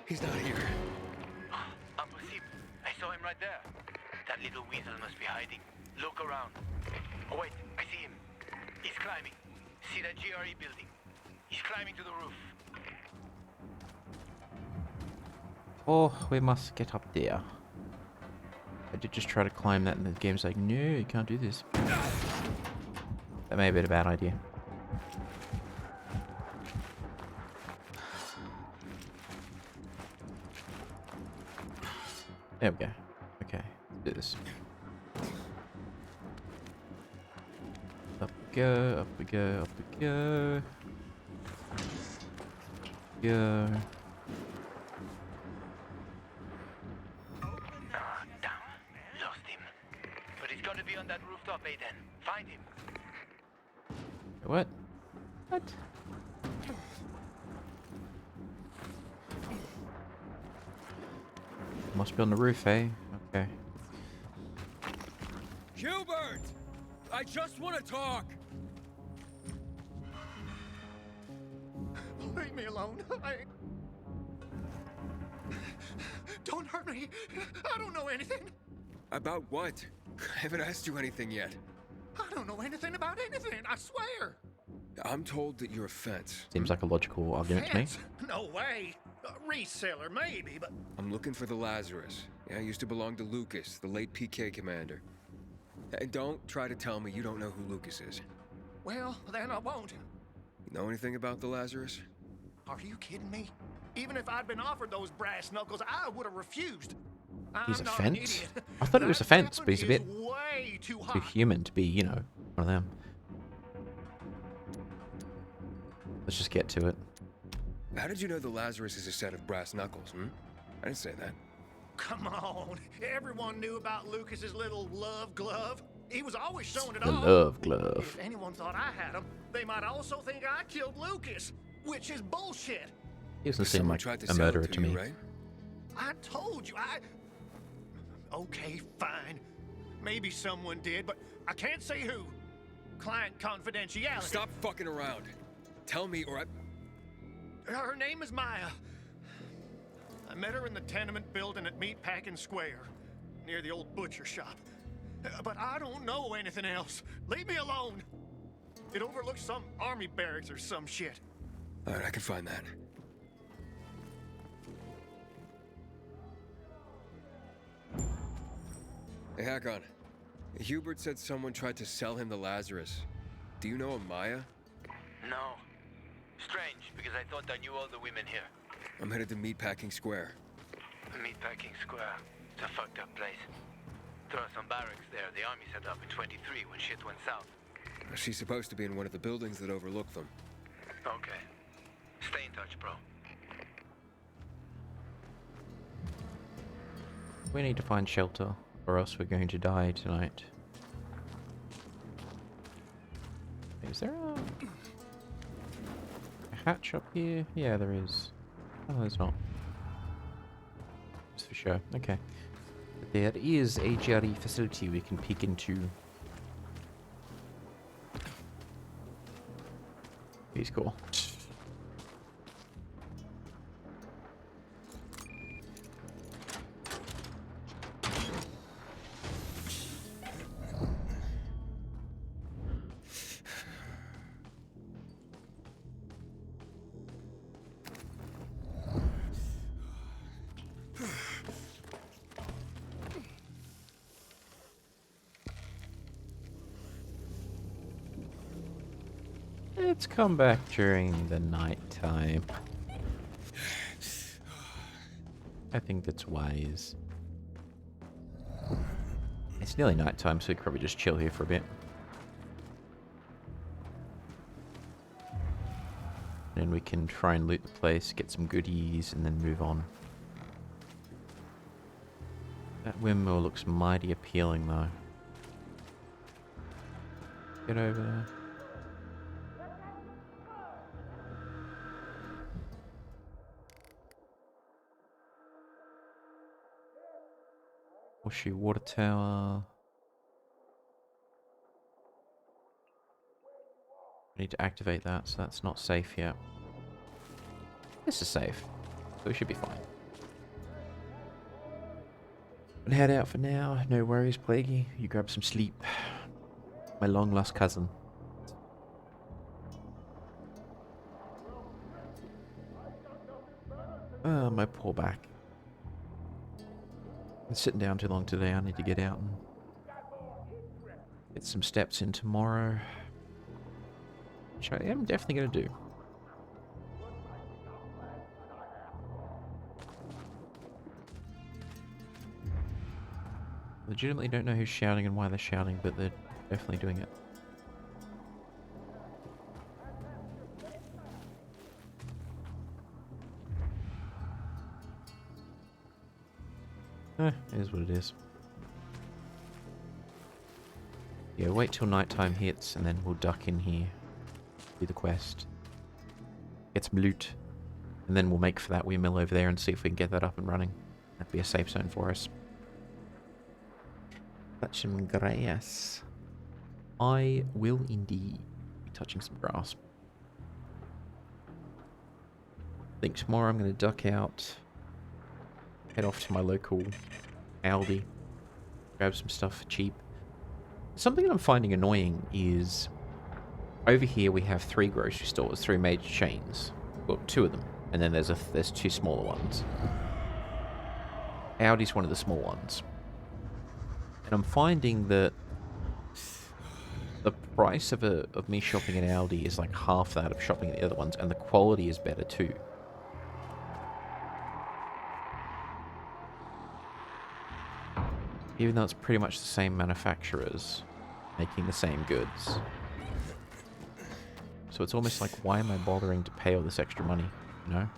He's not here. Impossible. I saw him right there. That little weasel must be hiding. Look around. Oh, wait. I see him. He's climbing. See that GRE building? He's climbing to the roof. Oh, we must get up there. I did just try to climb that and the game's like, no, you can't do this. That may have been a bad idea. There we go. Okay, let's do this. Up we go, up we go, up we go. Go. Damn. Lost him. But he's got to be on that rooftop, Aiden. Find him. What? What? Must be on the roof, eh? Okay. Hubert! I just want to talk! Leave me alone. Don't hurt me. I don't know anything. About what? I haven't asked you anything yet. I don't know anything about anything, I swear. I'm told that you're a fence. Seems like a logical argument to me. Fence? No way. A reseller, maybe, but I'm looking for the Lazarus. Yeah, I used to belong to Lucas, the late PK commander. And don't try to tell me you don't know who Lucas is. well, then I won't. You know anything about the Lazarus? Are you kidding me? Even if I'd been offered those brass knuckles, I would have refused. He's I'm a not an fence? idiot. I thought it was a That fence, weapon but he's a bit is way too too hot. human to be, you know, one of them. Let's just get to it. How did you know the Lazarus is a set of brass knuckles, I didn't say that. Come on. Everyone knew about Lucas's little love glove. He was always showing it The off. love glove. If anyone thought I had him, they might also think I killed Lucas, which is bullshit. He doesn't seem Someone like tried to a sell it murderer to you, me. right? I told you, Okay, fine. Maybe someone did, but I can't say who. Client confidentiality. Stop fucking around. Tell me or I... Her name is Maya. I met her in the tenement building at Meatpacking Square, near the old butcher shop. But I don't know anything else. Leave me alone. It overlooks some army barracks or some shit. All right, I can find that. Hey, Hakon. Hubert said someone tried to sell him the Lazarus. Do you know a Maya? No. Strange, because I thought I knew all the women here. I'm headed to Meatpacking Square. Meatpacking Square. It's a fucked up place. There are some barracks there the army set up in 23 when shit went south. She's supposed to be in one of the buildings that overlook them. Okay. Stay in touch, bro. We need to find shelter, or else we're going to die tonight. Is there a hatch up here? Yeah, there is. Oh, there's not. Just for sure. Okay. But there is a jetty facility we can peek into. He's cool. Let's come back during the night time. I think that's wise. It's nearly night time, so we could probably just chill here for a bit. And we can try and loot the place, get some goodies, and then move on. That windmill looks mighty appealing, though. Get over there. Washy water tower. I need to activate that, so that's not safe yet. This is safe, so we should be fine. But head out for now. No worries, Plaguey. You grab some sleep. My long lost cousin. Oh, my poor back. Been sitting down too long today. I need to get out and get some steps in tomorrow. Which I am definitely going to do. Legitimately don't know who's shouting and why they're shouting, but they're definitely doing it. It is what it is. Yeah, wait till nighttime hits and then we'll duck in here. Do the quest. Get some loot. And then we'll make for that windmill over there and see if we can get that up and running. That'd be a safe zone for us. Touch some grass. I will indeed be touching some grass. I think tomorrow I'm going to duck out. Head off to my local Aldi. Grab some stuff for cheap. Something that I'm finding annoying is over here we have 3 grocery stores, 3 major chains. Well, 2 of them. And then there's 2 smaller ones. Aldi's one of the small ones. And I'm finding that the price of me shopping at Aldi is like half that of shopping at the other ones, and the quality is better too. Even though it's pretty much the same manufacturers making the same goods. So it's almost like, why am I bothering to pay all this extra money, you know?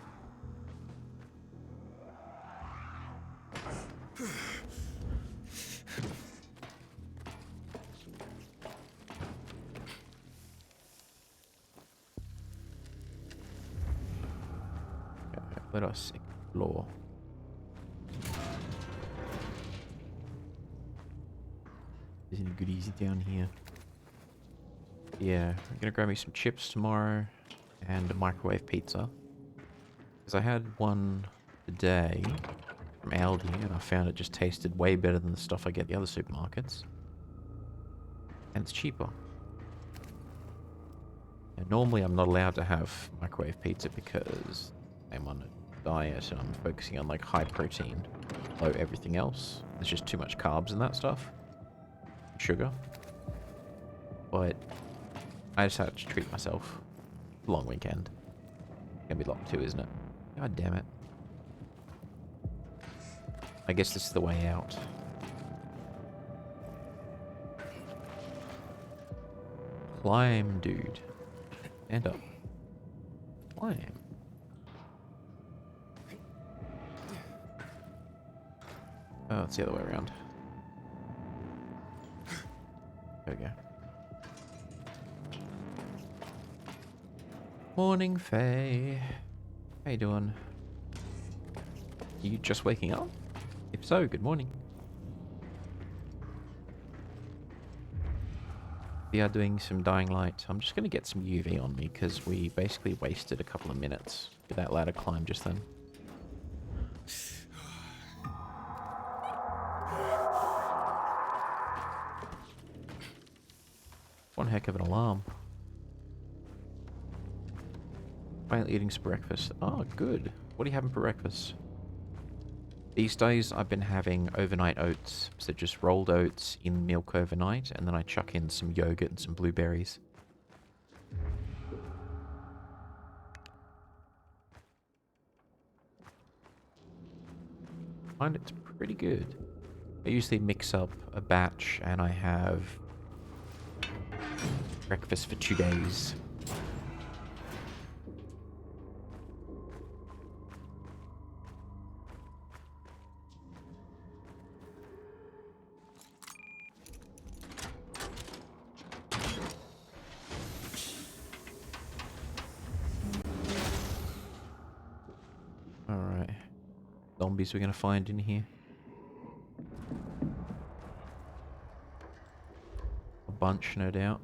Let us explore. There's any goodies down here. Yeah, I'm gonna grab me some chips tomorrow and a microwave pizza. Because I had one today from Aldi and I found it just tasted way better than the stuff I get at the other supermarkets. And it's cheaper. And normally I'm not allowed to have microwave pizza because I'm on a diet and I'm focusing on like high protein, low everything else. There's just too much carbs in that stuff. Sugar. But I just had to treat myself. Long weekend. Gonna be locked too, isn't it? God damn it. I guess this is the way out. Climb, dude. Stand up. Climb. it's the other way around. There we go. Morning, Faye. How you doing? Are you just waking up? If so, good morning. We are doing some Dying Light. I'm just going to get some UV on me because we basically wasted a couple of minutes with that ladder climb just then. One heck of an alarm. Finally eating some breakfast. Oh, good. What are you having for breakfast? These days I've been having overnight oats. So just rolled oats in milk overnight, and then I chuck in some yogurt and some blueberries. I find it's pretty good. I usually mix up a batch and I have breakfast for 2 days. Alright. Zombies we're gonna find in here. A bunch, no doubt.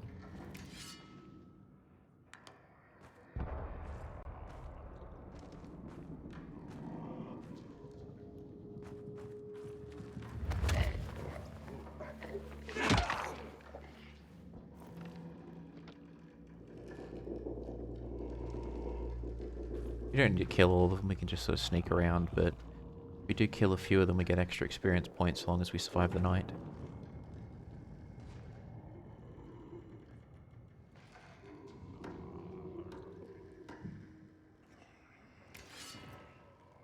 We don't need to kill all of them, we can just sort of sneak around, but if we do kill a few of them, we get extra experience points as long as we survive the night.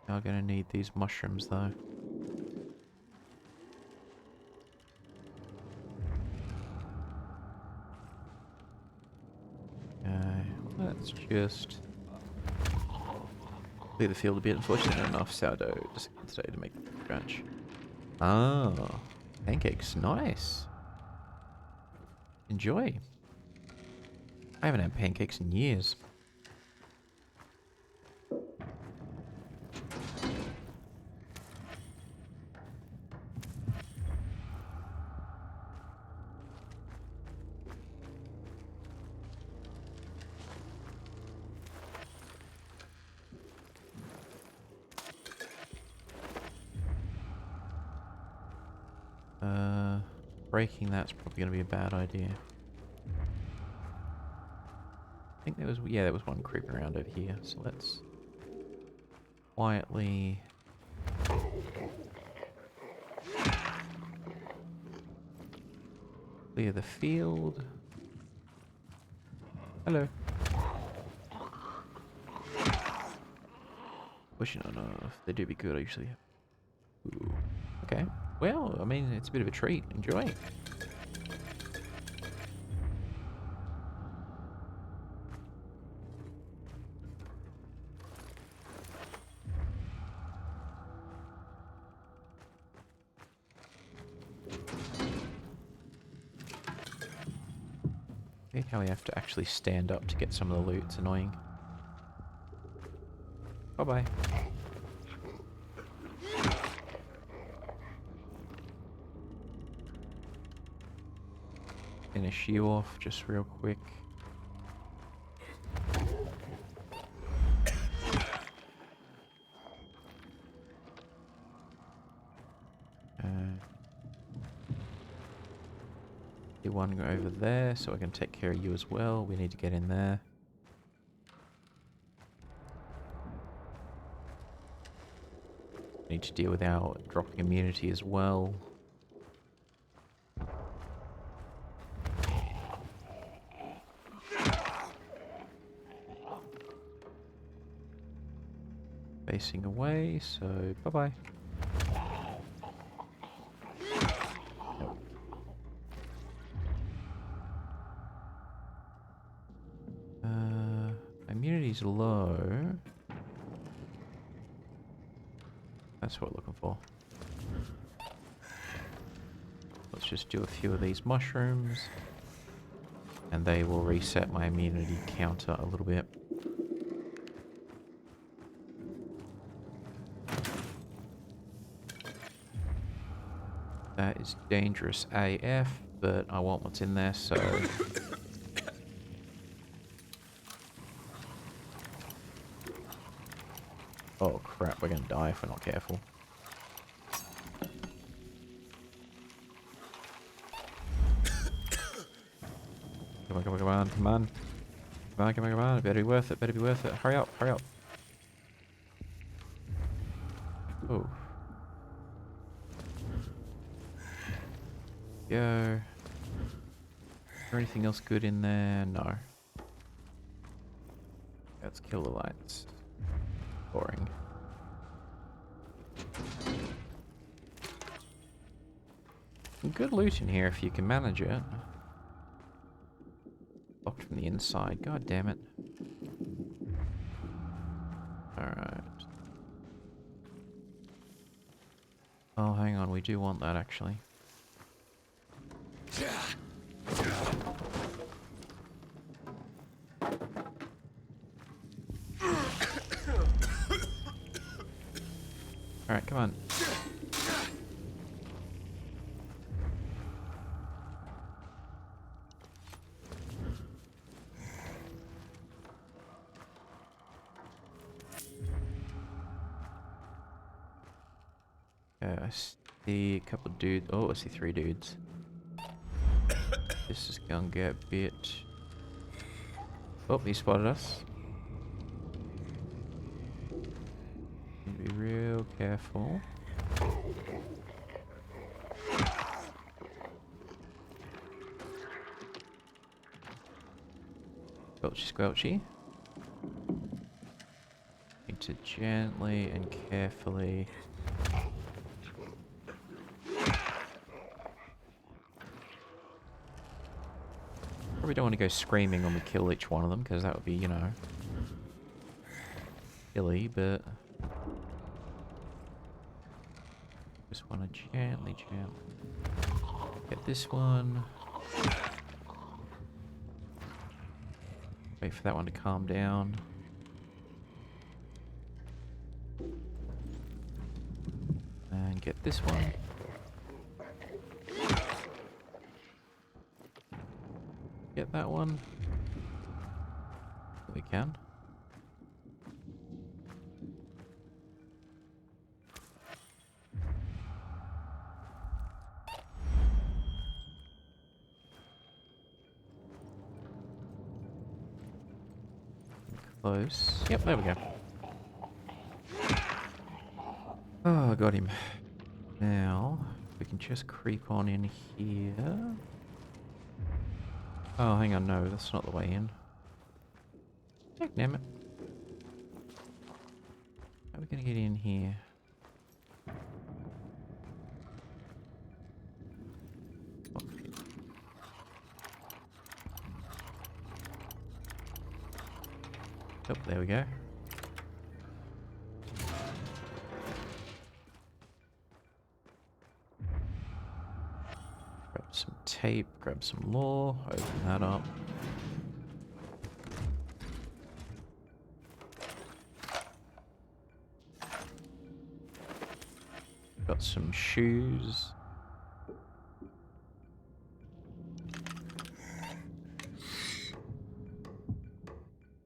Now gonna need these mushrooms though. Okay, let's just clear the field a bit. Unfortunately, not enough sourdough today to make the scratch. Oh, pancakes, nice. Enjoy. I haven't had pancakes in years. Breaking that's probably going to be a bad idea. I think there was, yeah, there was one creeping around over here, so let's quietly clear the field. Hello. Pushing on off. They do be good, I usually. Ooh. Okay. Well, I mean, it's a bit of a treat. Enjoy. I hate how we have to actually stand up to get some of the loot. It's annoying. Bye-bye. Finish you off just real quick. One go over there, so I can take care of you as well. We need to get in there. Need to deal with our dropping immunity as well. Facing away, so bye-bye. Nope. Immunity's low. That's what we're looking for. Let's just do a few of these mushrooms. And they will reset my immunity counter a little bit. That is dangerous AF, but I want what's in there, so... Oh crap, we're gonna die if we're not careful. Come on, come on, come on, come on. Come on, come on, come on. It better be worth it, better be worth it. Hurry up, hurry up. Oh. Go. Is there anything else good in there? No. Let's kill the lights. Boring. Some good loot in here if you can manage it. Locked from the inside. God damn it. Alright. Oh, hang on. We do want that, actually. Alright, come on. I see a couple of dudes. Oh, I see 3 dudes. This is gonna get a bit... Oh, he spotted us. Be real careful. Squelchy, squelchy. Need to gently and carefully... Probably don't want to go screaming when we kill each one of them, because that would be, you know... silly, but... Just want to gently get this one. Wait for that one to calm down. And get this one. Get that one. If we can. Close. Yep, there we go. Oh, got him. Now, we can just creep on in here. Oh, hang on, no, that's not the way in. Heck, damn it. How are we gonna get in here? Oh, there we go. Grab some tape, grab some lore, open that up. Got some shoes.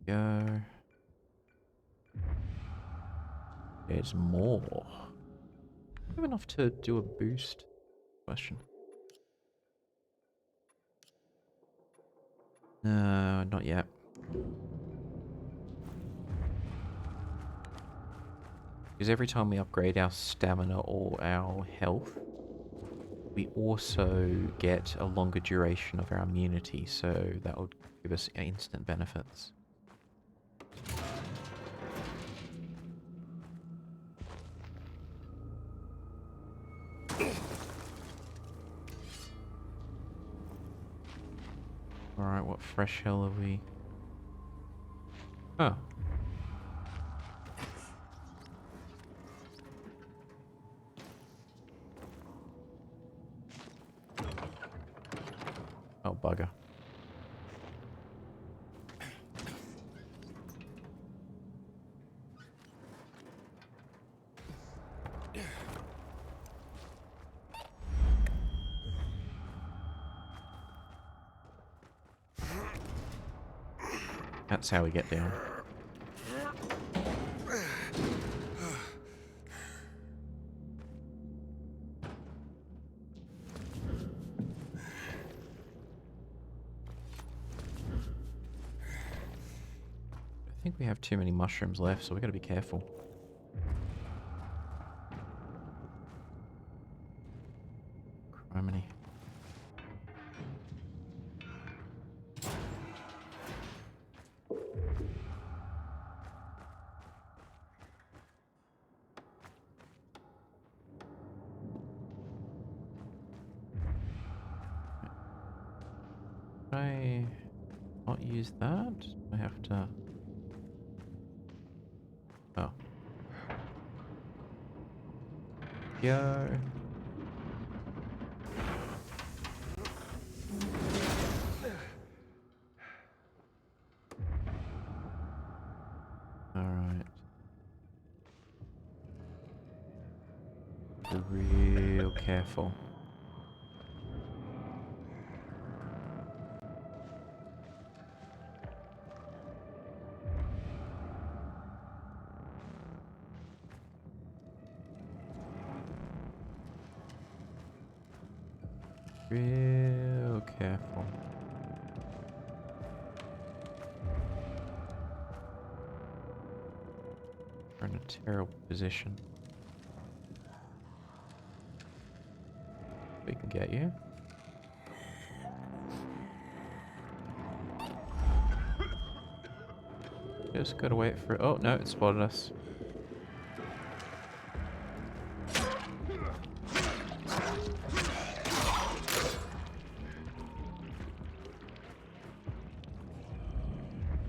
Go. There's more. Do I have enough to do a boost? Question. No, not yet. Because every time we upgrade our stamina or our health, we also get a longer duration of our immunity, so that would give us instant benefits. Alright, what fresh hell are we? Oh. Oh, bugger. That's how we get down. I think we have too many mushrooms left, so we gotta be careful. Criminy. I not use that? I have to. Oh. Go. Alright. Be real careful. Real careful. We're in a terrible position. We can get you. Just gotta wait for. Oh no, it spotted us.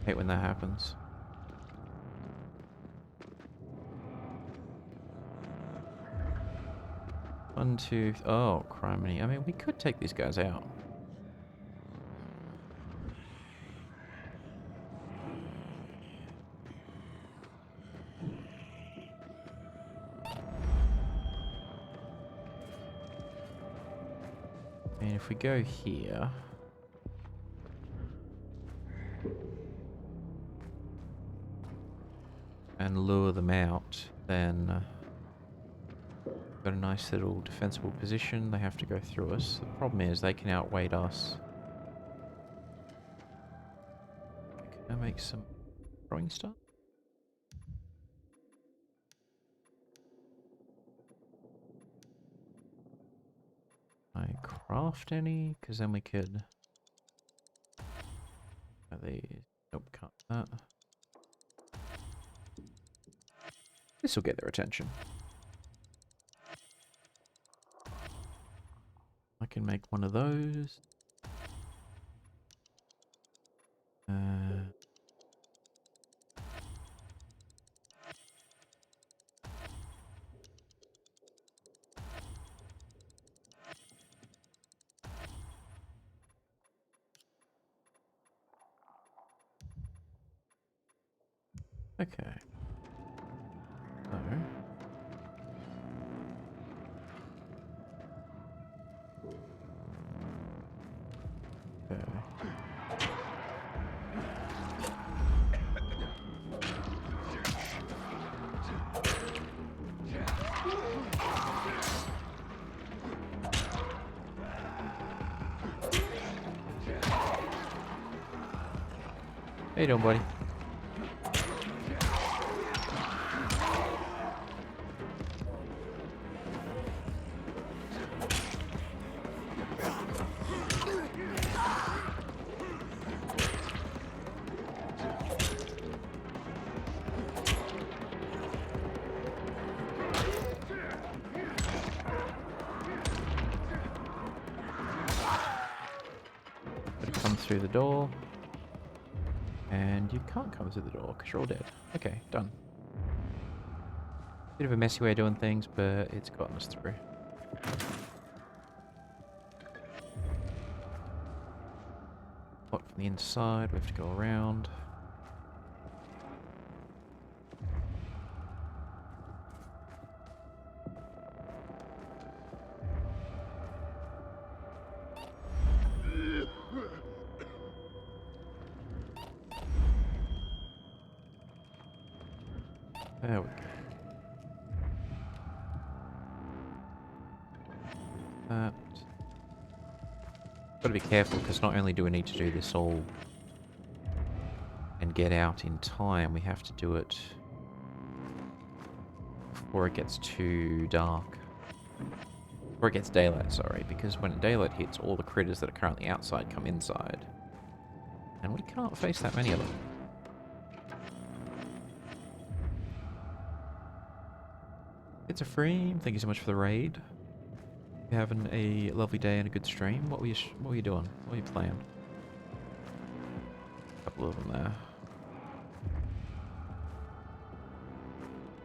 Hate when that happens. One, two. Oh, criminy. I mean, we could take these guys out. And if we go here. And lure them out, then got a nice little defensible position. They have to go through us. The problem is they can outweight us. Can I make some throwing stuff? I craft any? Because then we could. Are these? Nope, can't do that. This will get their attention. I can make one of those. Okay. So. Okay. How you doing, buddy? Come through the door. And you can't come through the door because you're all dead. Okay, done. Bit of a messy way of doing things, but it's gotten us through. Lock from the inside, we have to go around. There we go. That. Gotta be careful, because not only do we need to do this all and get out in time, we have to do it before it gets too dark. Before it gets daylight, sorry, because when daylight hits, all the critters that are currently outside come inside. And we can't face that many of them. It's a frame. Thank you so much for the raid. You having a lovely day and a good stream. What were you doing? What were you playing? A couple of them there.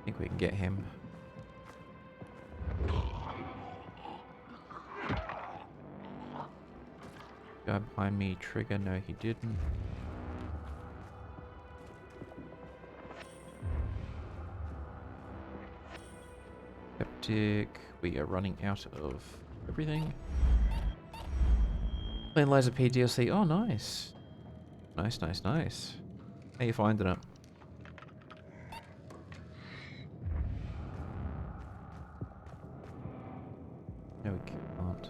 I think we can get him. Guy behind me, trigger. No, he didn't. Septic. We are running out of everything. Playing Liza P DLC. Oh, nice. Nice, nice, nice. How you finding it? No, we can't.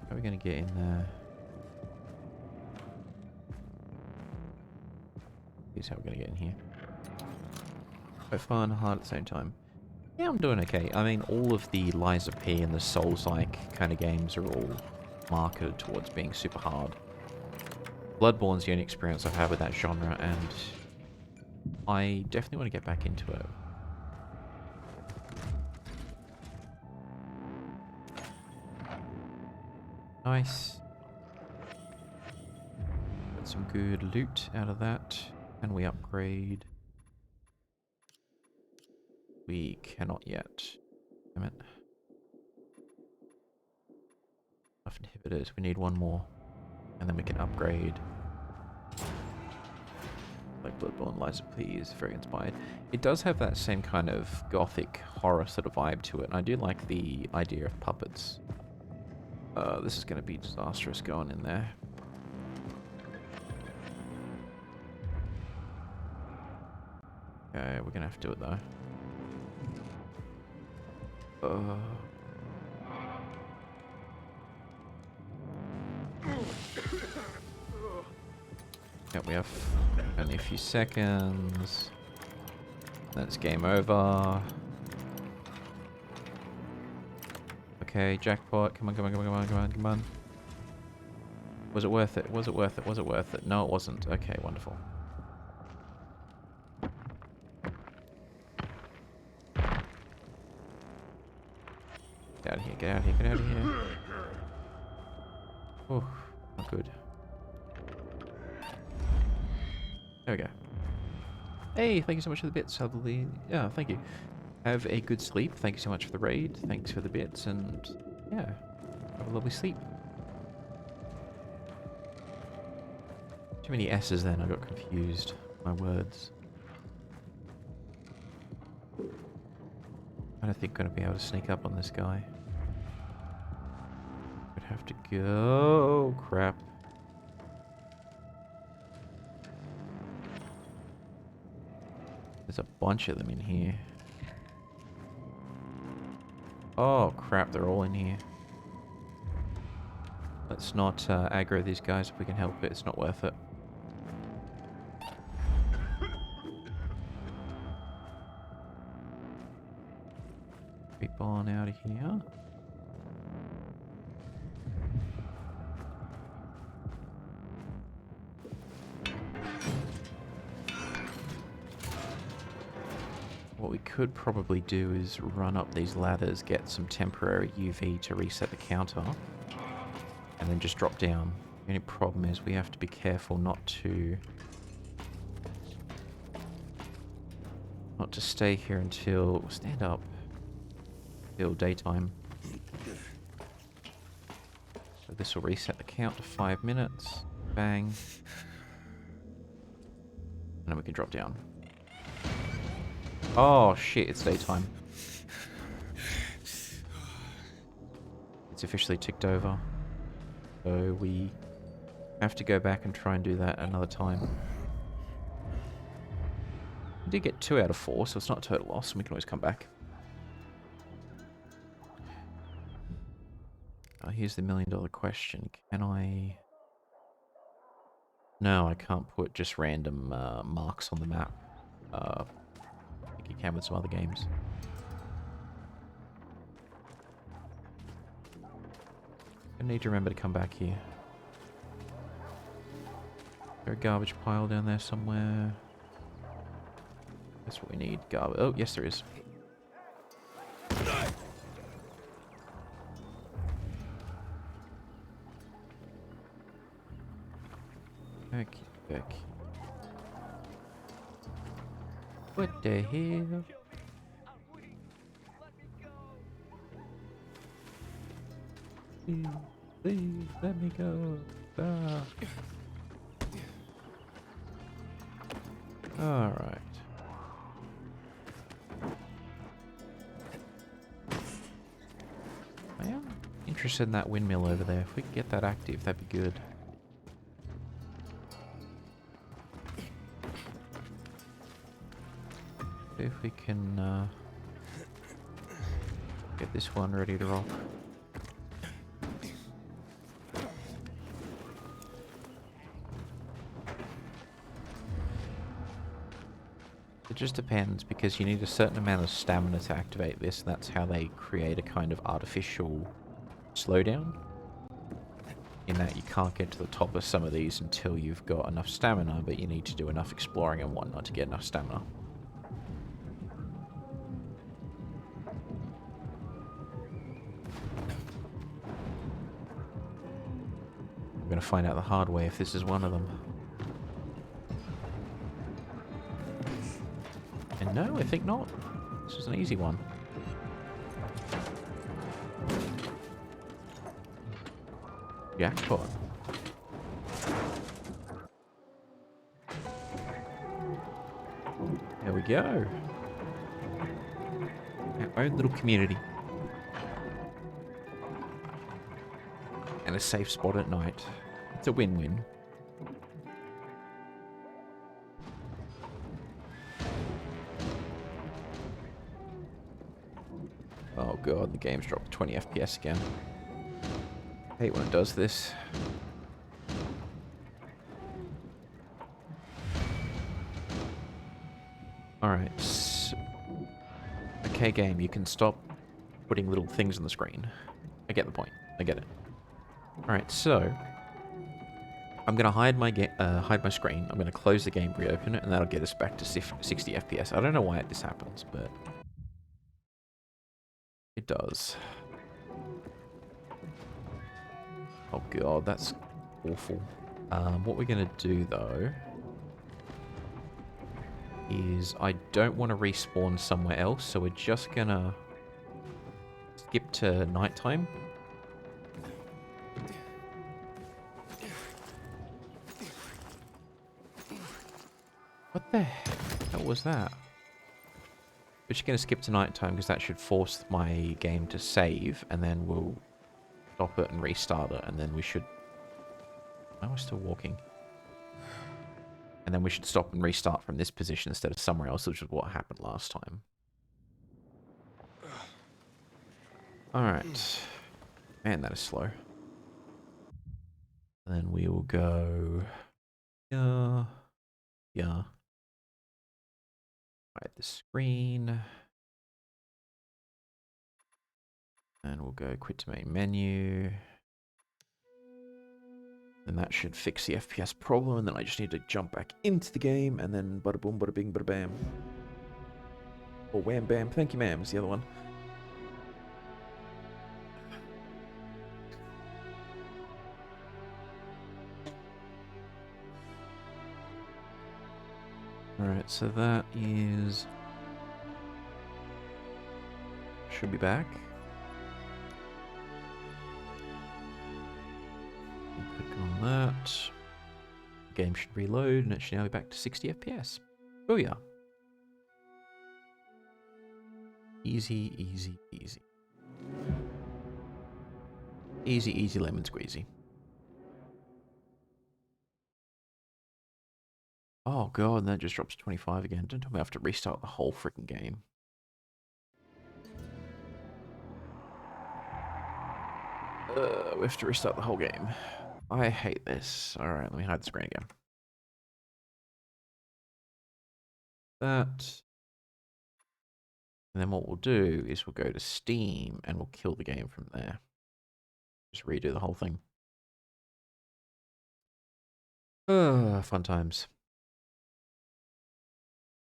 How are we going to get in there? Here's how we're going to get in here. Quite fun, hard at the same time. Yeah, I'm doing okay. I mean, all of the Liza P and the Souls-like kind of games are all marketed towards being super hard. Bloodborne's the only experience I've had with that genre, and I definitely want to get back into it. Nice. Got some good loot out of that, and we upgrade. We cannot yet. Damn it. Enough inhibitors. We need one more. And then we can upgrade. Like Bloodborne, Liza P is very inspired. It does have that same kind of gothic horror sort of vibe to it. And I do like the idea of puppets. This is going to be disastrous going in there. Okay, we're going to have to do it though. Yeah, we have only a few seconds. That's game over. Okay, jackpot. Come on, come on, come on, come on, come on, come on. Was it worth it? Was it worth it? Was it worth it? No, it wasn't. Okay, wonderful. Get out of here, get out of here, get out of here. Oh, not good. There we go. Hey, thank you so much for the bits. Yeah, thank you. Have a good sleep. Thank you so much for the raid. Thanks for the bits, and yeah, have a lovely sleep. Too many S's then, I got confused. My words. I don't think I'm going to be able to sneak up on this guy. Would have to go. Crap. There's a bunch of them in here. Oh crap, they're all in here. Let's not aggro these guys if we can help it. It's not worth it. Creep on out of here. What we could probably do is run up these ladders, get some temporary UV to reset the counter, and then just drop down. The only problem is we have to be careful not to stay here until stand up till daytime. So this will reset the count to 5 minutes. Bang. And then we can drop down. Oh shit, it's daytime. It's officially ticked over. So we have to go back and try and do that another time. We did get 2 out of 4, so it's not a total loss, and we can always come back. Here's the $1 million question. Can I... No, I can't put just random marks on the map. I think you can with some other games. I need to remember to come back here. Is there a garbage pile down there somewhere? That's what we need. Garbage. Oh, yes, there is. Back. What the hell? Please, let me go. Ah. Alright. I am interested in that windmill over there. If we could get that active, that'd be good. If we can get this one ready to rock. It just depends, because you need a certain amount of stamina to activate this, and that's how they create a kind of artificial slowdown. In that you can't get to the top of some of these until you've got enough stamina, but you need to do enough exploring and whatnot to get enough stamina. I'm going to find out the hard way if this is one of them. And no, I think not. This is an easy one. Jackpot. There we go. Our own little community. And a safe spot at night. It's a win-win. Oh god, the game's dropped 20 FPS again. Hate when it does this. Alright. Okay, game, you can stop putting little things on the screen. I get the point. I get it. Alright, so I'm gonna hide my screen. I'm gonna close the game, reopen it, and that'll get us back to 60 FPS. I don't know why this happens, but it does. Oh god, that's awful. What we're gonna do though is I don't want to respawn somewhere else, so we're just gonna skip to nighttime. What the hell was that? We're just going to skip to nighttime because that should force my game to save, and then we'll stop it and restart it, and then we should... Why am I still walking? And then we should stop and restart from this position instead of somewhere else, which is what happened last time. Alright. Man, that is slow. And then we will go... Yeah. Hide the screen. And we'll go quit to main menu. And that should fix the FPS problem, and then I just need to jump back into the game, and then bada boom, bada bing, bada bam. Or wham bam, thank you ma'am, is the other one. Alright, so that is... Should be back. that. The game should reload and it should now be back to 60 FPS. Booyah. Easy, easy, easy. Easy, easy lemon squeezy. Oh god, and that just drops to 25 again. Don't tell me I have to restart the whole freaking game. We have to restart the whole game. I hate this. Alright, let me hide the screen again. That. And then what we'll do is we'll go to Steam and we'll kill the game from there. Just redo the whole thing. Fun times.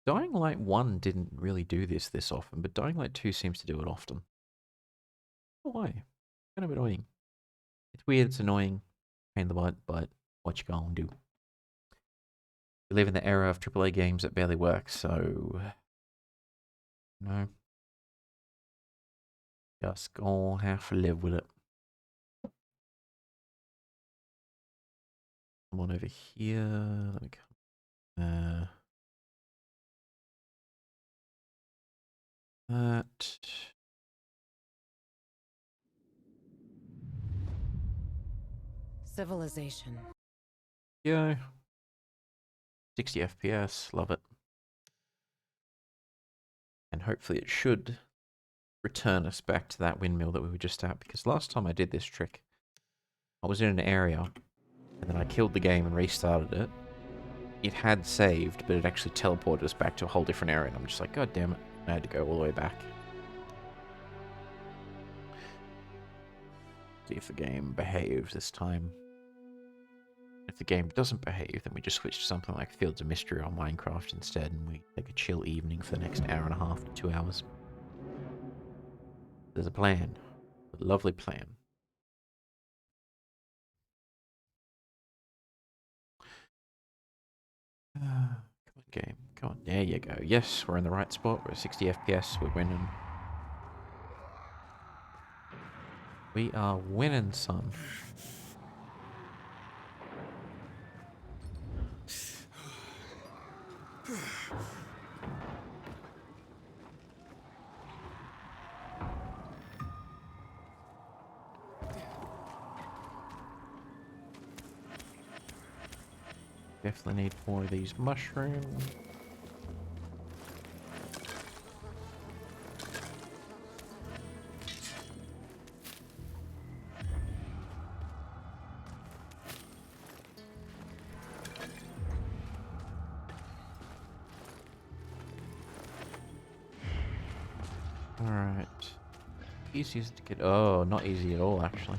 Dying Light 1 didn't really do this often, but Dying Light 2 seems to do it often. Why? Kind of annoying. It's weird, it's annoying, pain in the butt, but what you gonna do? We live in the era of AAA games that barely work, so... No. Just gonna have to live with it. Come on over here. Let me come. That. Civilization. Go. 60 FPS, love it. And hopefully it should return us back to that windmill that we were just at, because last time I did this trick, I was in an area, and then I killed the game and restarted it. It had saved, but it actually teleported us back to a whole different area, and I'm just like, god damn it, I had to go all the way back. See if the game behaves this time. If the game doesn't behave, then we just switch to something like Fields of Mystery on Minecraft instead, and we take a chill evening for the next hour and a half to 2 hours. There's a plan. A lovely plan. Come on, game. Come on. There you go. Yes, we're in the right spot. We're at 60 FPS. We're winning. We are winning, son. Definitely need more of these mushrooms. Alright. Easiest to get. Oh, not easy at all, actually.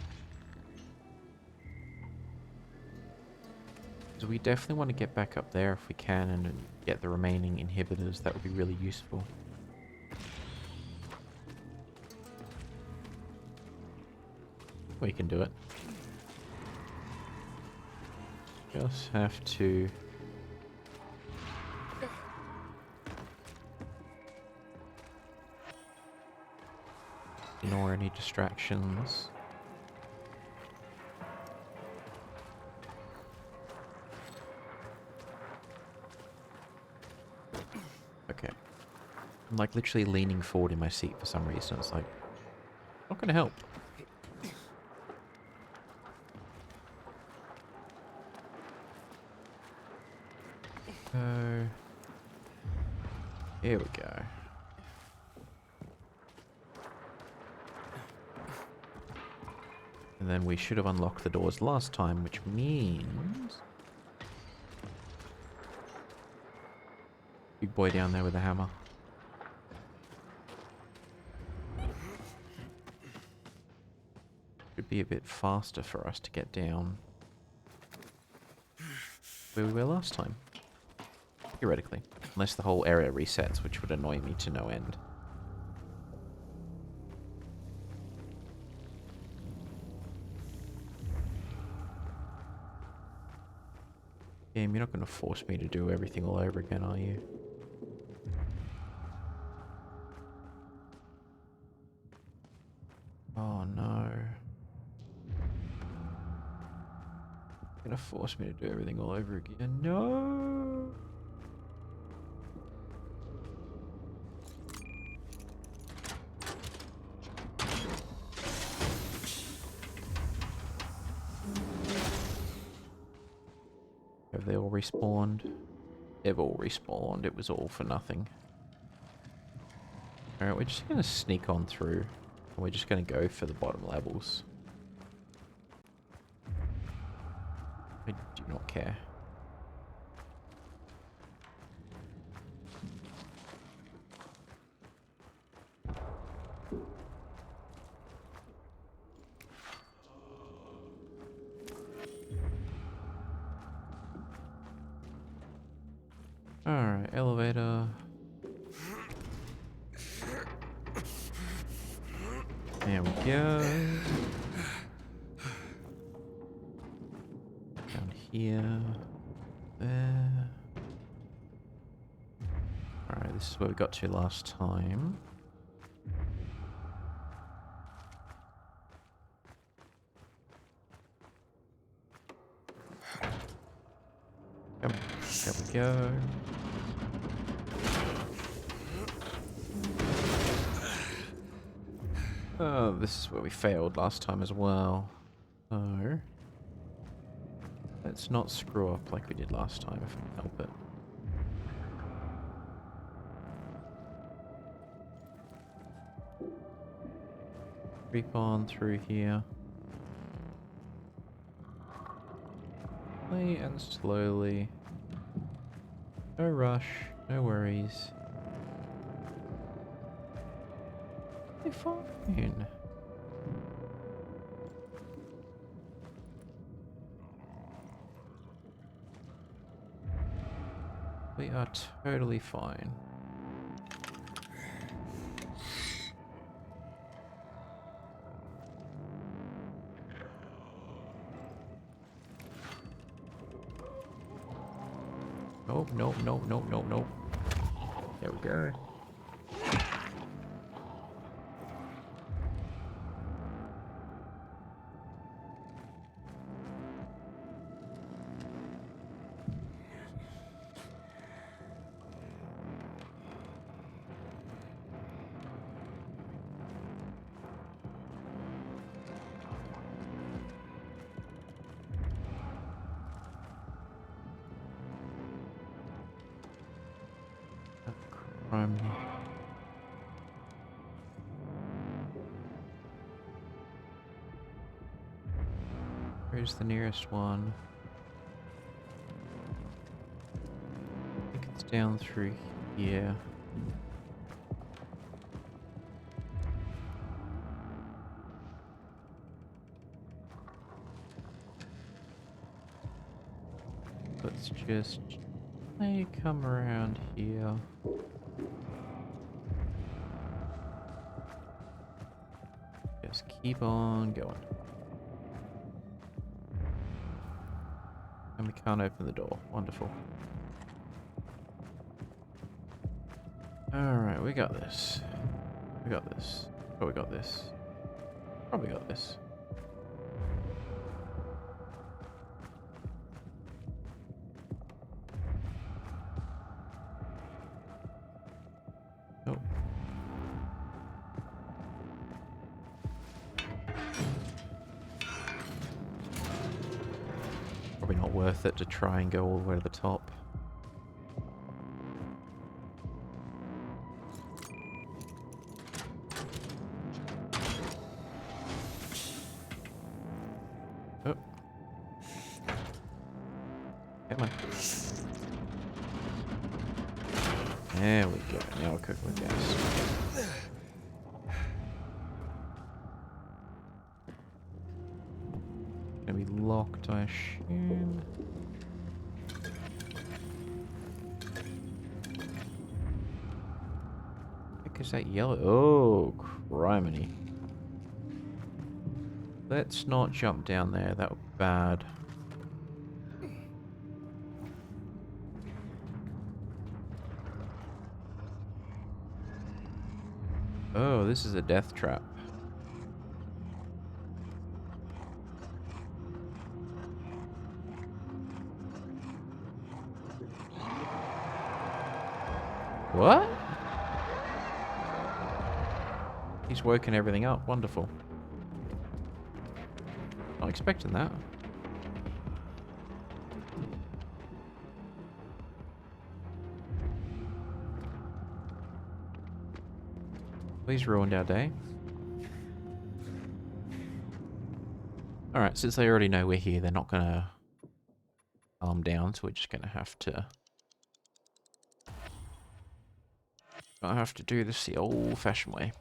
So we definitely want to get back up there if we can and get the remaining inhibitors. That would be really useful. We can do it. Just have to... ignore any distractions. Okay. I'm like literally leaning forward in my seat for some reason. It's like, not gonna help. So, here we go. And then we should have unlocked the doors last time, which means... Big boy down there with the hammer. Should be a bit faster for us to get down where we were last time. Theoretically. Unless the whole area resets, which would annoy me to no end. Game, you're not going to force me to do everything all over again, are you? Oh no. Gonna force me to do everything all over again. No. Have they all respawned? They've all respawned. It was all for nothing. Alright, we're just gonna sneak on through. And we're just gonna go for the bottom levels. I do not care. Alright, elevator. There we go. Down here. There. Alright, this is where we got to last time. There we go. Oh, this is where we failed last time as well. So, let's not screw up like we did last time if we can help it. Creep on through here. Slowly and slowly. No rush, no worries. They're fine. We are totally fine. Nope, nope, nope, nope, nope, nope. There we go. Where's the nearest one? I think it's down through here. Let's just come around here. Just keep on going. And we can't open the door. Wonderful. Alright, we got this. We got this. Oh, we got this. Probably got this. Nope. Probably not worth it to try and go all the way to the top. Oh. Come on. There we go. Now we're cooking with gas. Gonna be locked, I assume. Heck is that yellow? Oh, criminy. Let's not jump down there. That would be bad. Oh, this is a death trap. What? He's woken everything up. Wonderful. Not expecting that. He's ruined our day. Alright, since they already know we're here, they're not gonna calm down, so we're just gonna have to... I have to do this the old-fashioned way.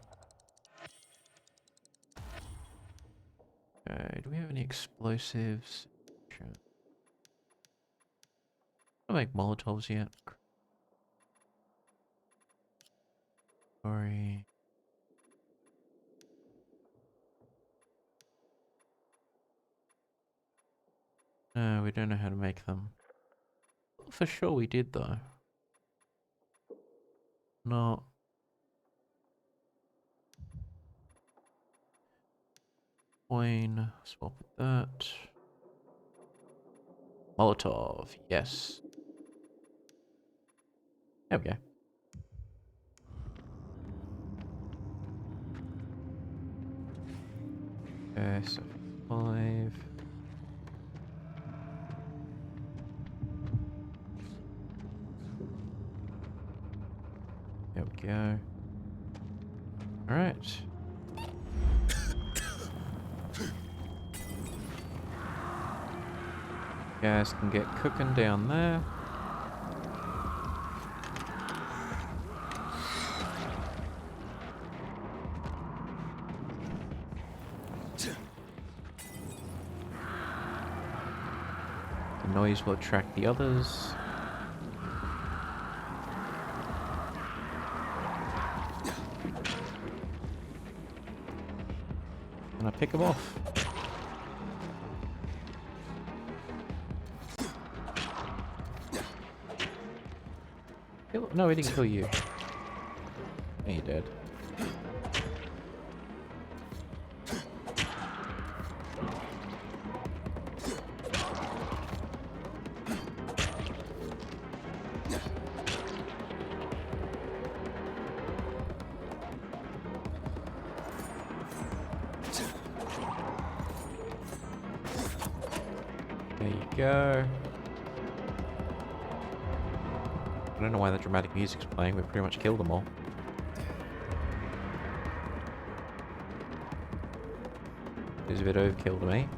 Okay, do we have any explosives? Sure. I'll make Molotovs yet. Sorry. No, we don't know how to make them. For sure we did though. Not. Coin. Swap with that. Molotov. Yes. There we go. Okay, so 5. There we go. Alright. Guys can get cooking down there. The noise will attract the others. And I pick them off. No, he didn't kill you. Yeah, you're dead. There you go. I don't know why the dramatic music's playing, we've pretty much killed them all. It's a bit overkill to me.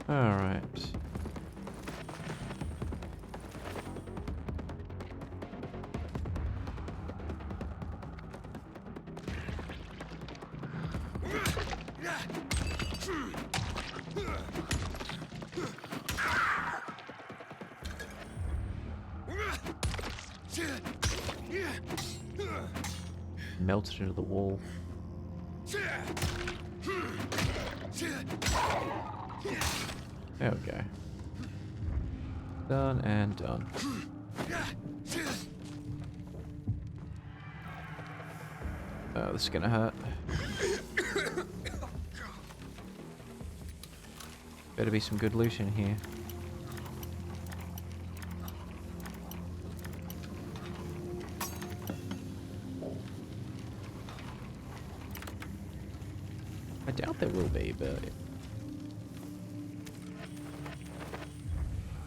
Alright. Melted into the wall. There we go. Done and done. Oh, this is gonna hurt. Better be some good loot in here. I doubt there will be, but...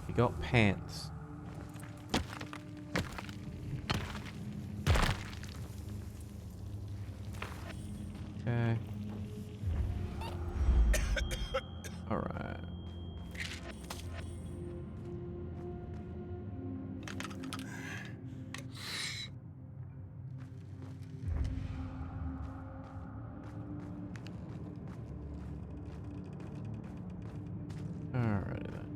You got pants. Okay. Alright. Alright then.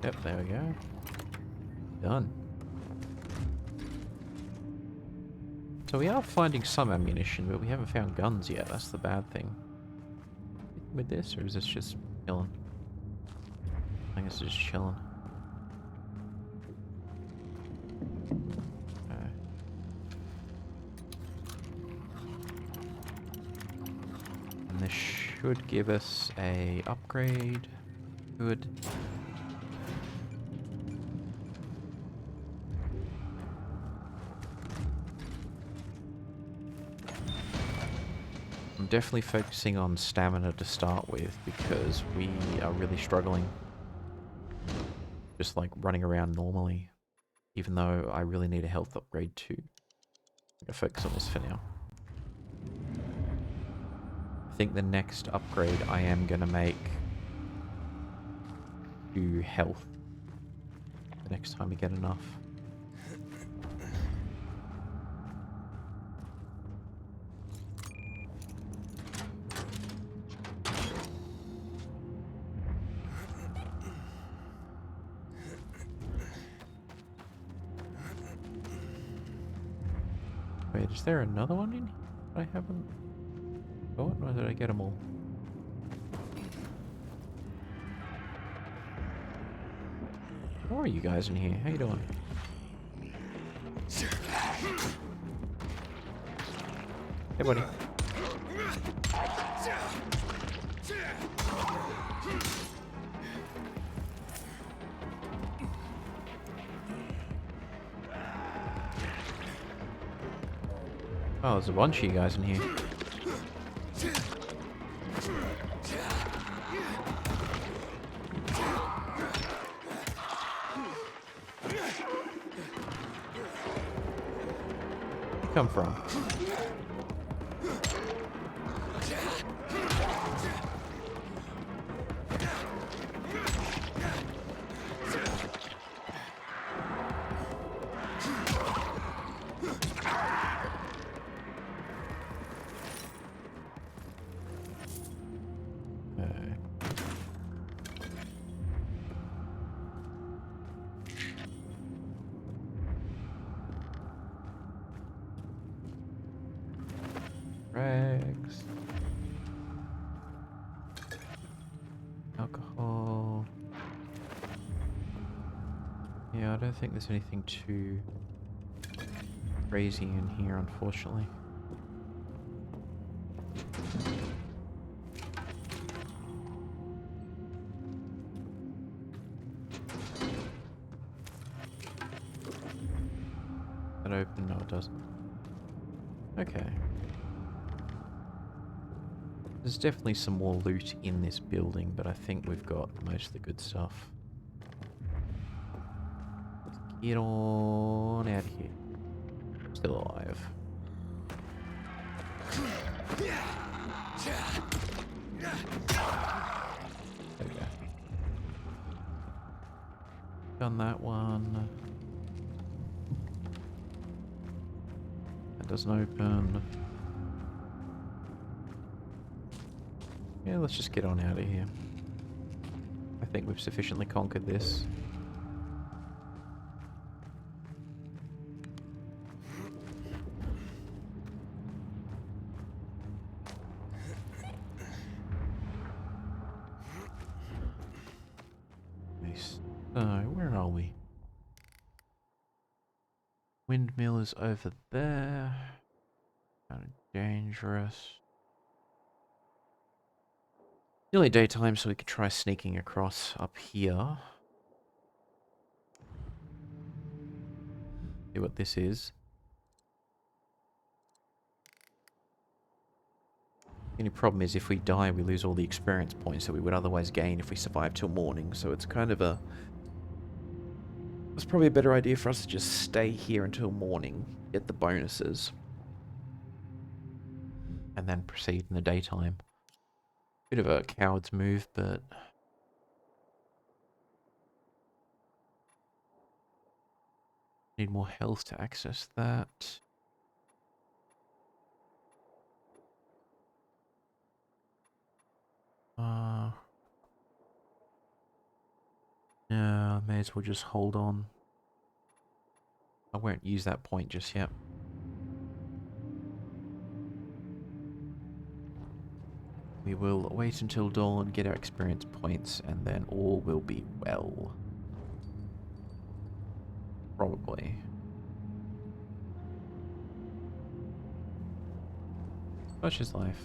Yep, there we go. Done. So we are finding some ammunition, but we haven't found guns yet. That's the bad thing. With this, or is this just chilling? I think it's just chilling. Okay. And this should give us a upgrade. Good. I'm definitely focusing on stamina to start with because we are really struggling. Just like running around normally. Even though I really need a health upgrade too. I'm gonna focus on this for now. I think the next upgrade I am gonna make to health. The next time we get enough. Wait, is there another one in here I haven't got? Or did I get them all? How are you guys in here? How you doing? Hey, buddy. Oh, there's a bunch of you guys in here. Where'd you come from? Rags. Alcohol. Yeah, I don't think there's anything too crazy in here, unfortunately. That open? No, it doesn't. Okay. There's definitely some more loot in this building, but I think we've got most of the good stuff. Let's get on out of here. Still alive. There we go. Done that one. That doesn't open. Yeah, let's just get on out of here. I think we've sufficiently conquered this. Nice. So, where are we? Windmill is over there. Kind of dangerous. Nearly daytime, so we could try sneaking across up here. See what this is. The only problem is if we die, we lose all the experience points that we would otherwise gain if we survive till morning. So it's kind of a... It's probably a better idea for us to just stay here until morning, get the bonuses, and then proceed in the daytime. Bit of a coward's move, but... Need more health to access that. Yeah, I may as well just hold on. I won't use that point just yet. We will wait until dawn, get our experience points, and then all will be well. Probably. Such is life.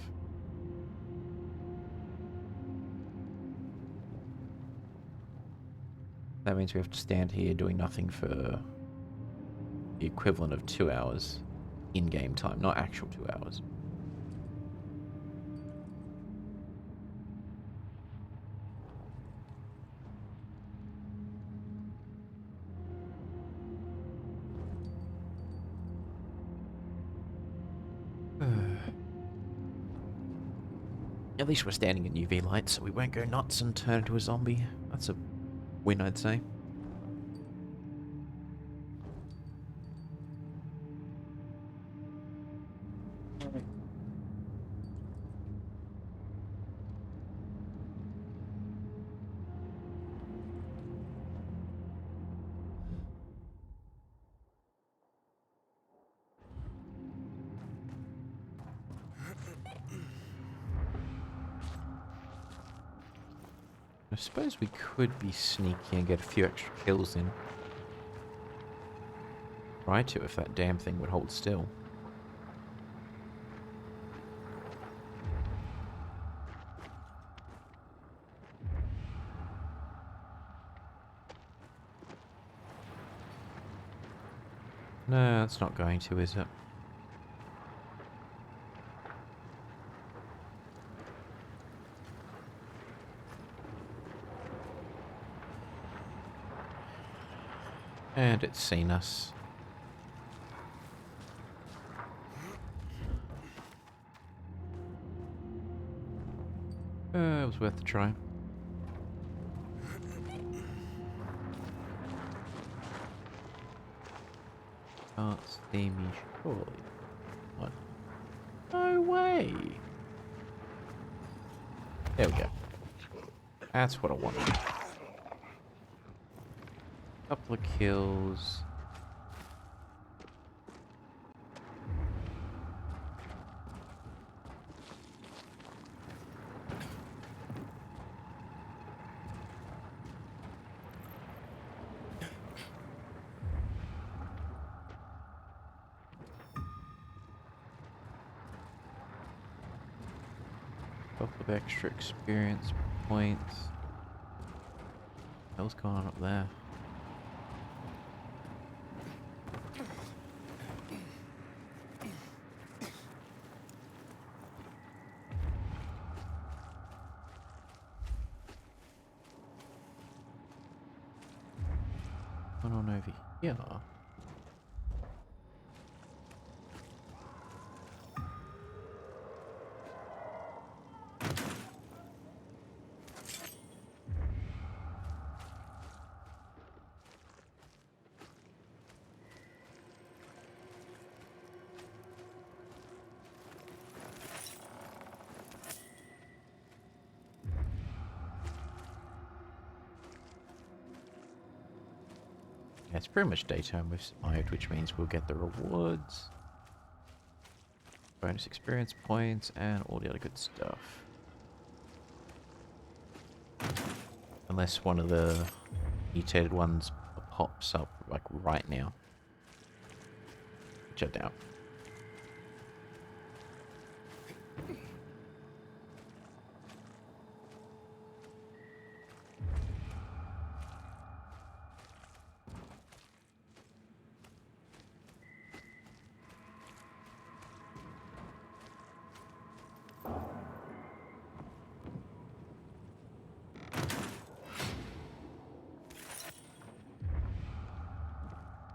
That means we have to stand here doing nothing for the equivalent of 2 hours in-game time, not actual 2 hours. At least we're standing in UV light, so we won't go nuts and turn into a zombie. That's a win, I'd say. I suppose we could be sneaky and get a few extra kills in. Try to, if that damn thing would hold still. No, that's not going to, is it? And it's seen us. It was worth a try. Can't see me, surely. What? No way! There we go. That's what I wanted. Couple of kills. Couple of extra experience points. What's going on up there? Going on over here? Yeah, it's pretty much daytime we've survived, which means we'll get the rewards, bonus experience points, and all the other good stuff. Unless one of the mutated ones pops up, like, right now. Which I doubt.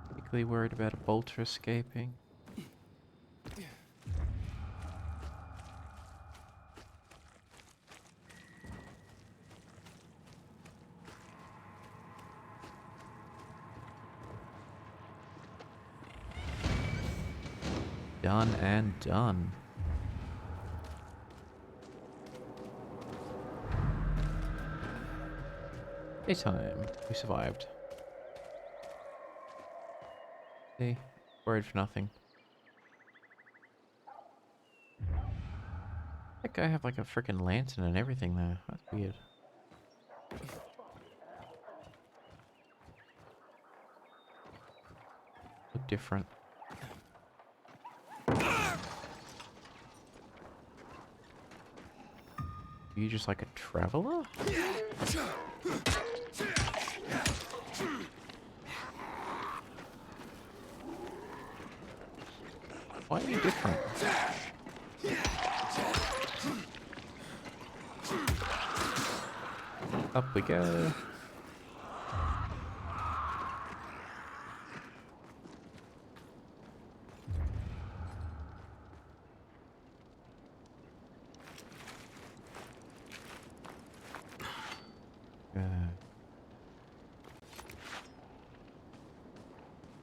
Particularly worried about a bolter escaping. Done and done. Daytime. We survived. See? Worried for nothing. That guy have like a freaking lantern and everything there. That's weird. Look different. Are you just like a traveler? Why are you different? Up we go.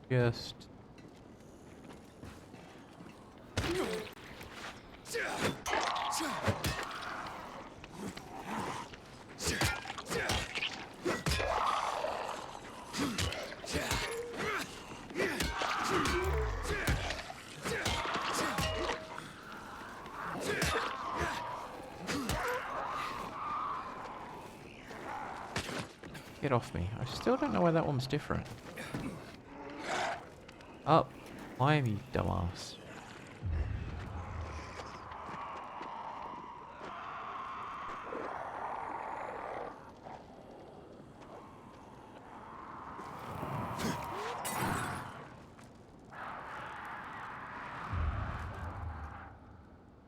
Just get off me. I still don't know why that one's different. Up. Climb, you dumbass.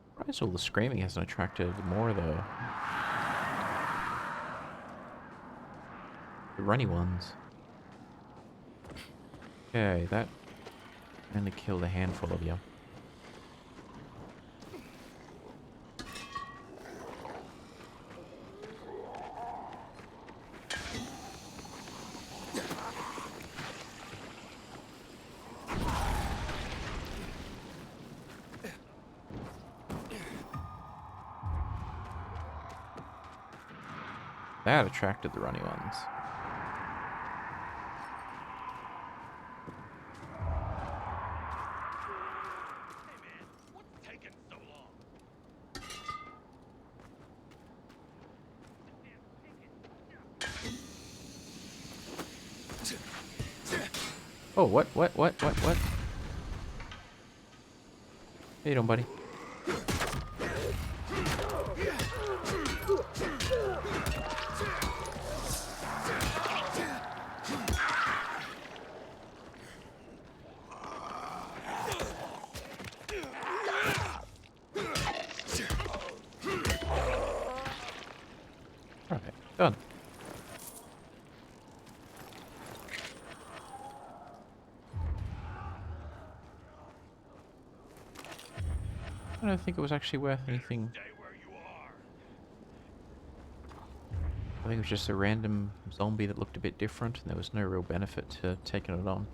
Surprised all the screaming hasn't attracted more though. The runny ones. Okay, that only killed a handful of you. That attracted the runny ones. Oh, what? How you doing, buddy? Alright, done. I don't think it was actually worth anything. I think it was just a random zombie that looked a bit different, and there was no real benefit to taking it on.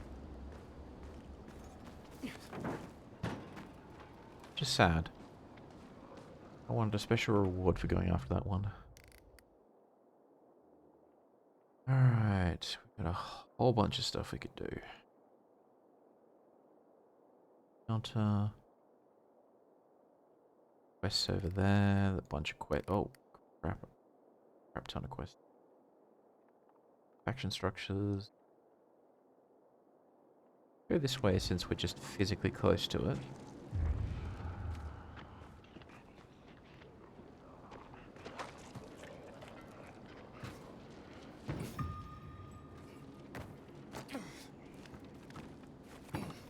Just sad. I wanted a special reward for going after that one. Alright, we've got a whole bunch of stuff we could do. Counter. Quests over there, a bunch of quests. Oh, crap. Crap ton of quests. Faction structures. Go this way since we're just physically close to it.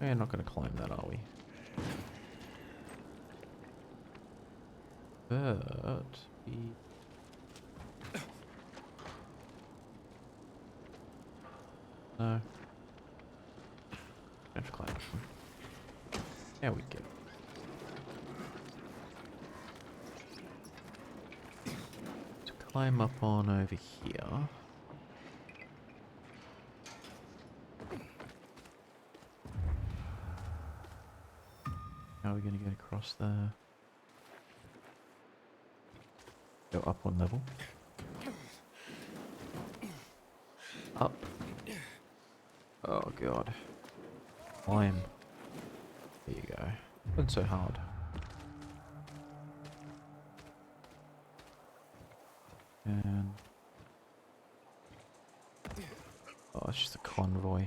We're not going to climb that, are we? But no. Don't climb this one. There we go. To climb up on over here. How are we going to get across there? Go up one level. Up. Oh god. Climb. There you go. Wasn't so hard. And oh, it's just a convoy.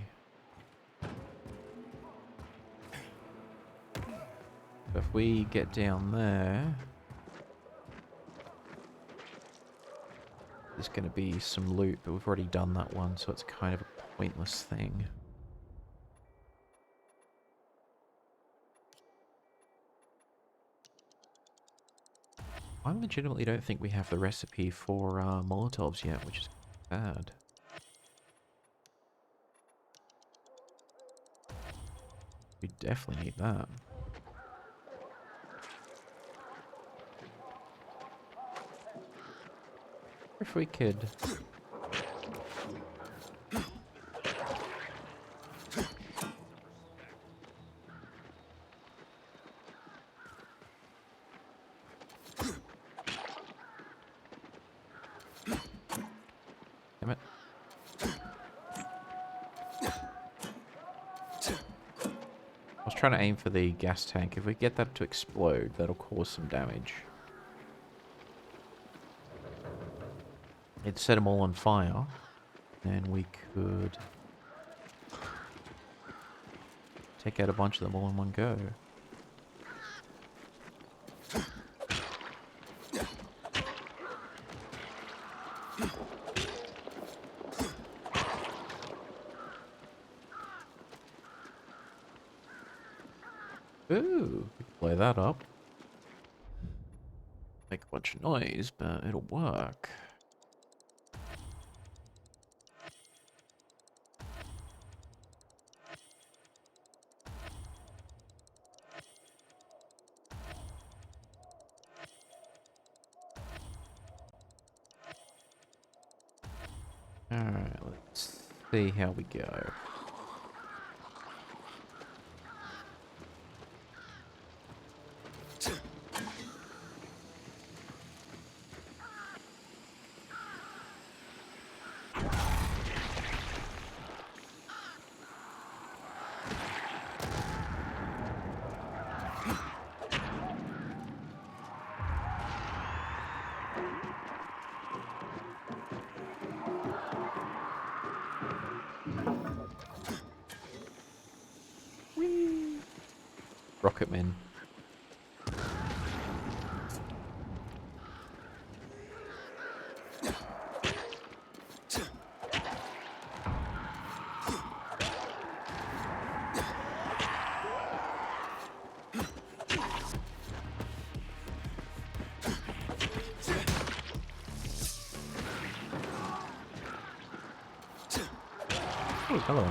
So if we get down there, there's going to be some loot, but we've already done that one, so it's kind of a pointless thing. I legitimately don't think we have the recipe for Molotovs yet, which is bad. We definitely need that. If we could... Damn it. I was trying to aim for the gas tank. If we get that to explode, that'll cause some damage. It'd set them all on fire, and we could take out a bunch of them all in one go. Ooh, we can play that up. Make a bunch of noise, but it'll work. Alright, let's see how we go. Rocketmen. Oh, hello.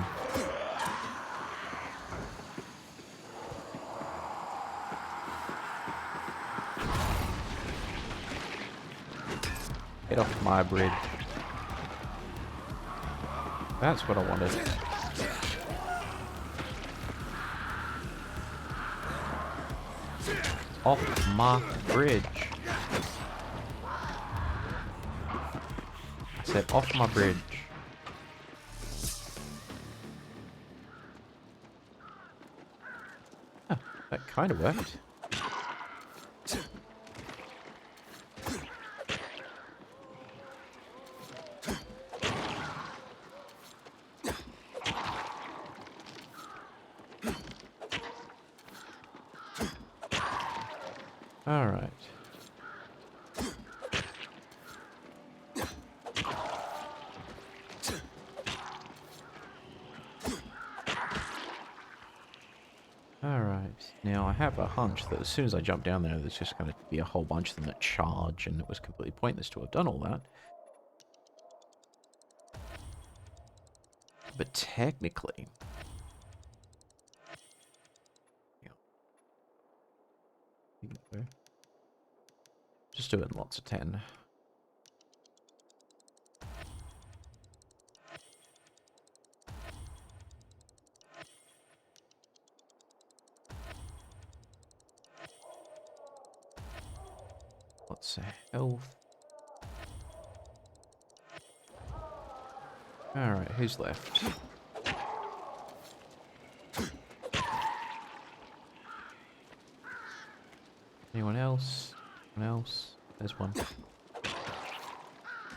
Get off my bridge. That's what I wanted. Off my bridge. I said off my bridge. Huh, that kind of worked. Alright. Alright. Now I have a hunch that as soon as I jump down there, there's just going to be a whole bunch of them that charge, and it was completely pointless to have done all that. But technically... Just do it in lots of 10. Lots of health. Alright, who's left? Anyone else? Anyone else? There's one.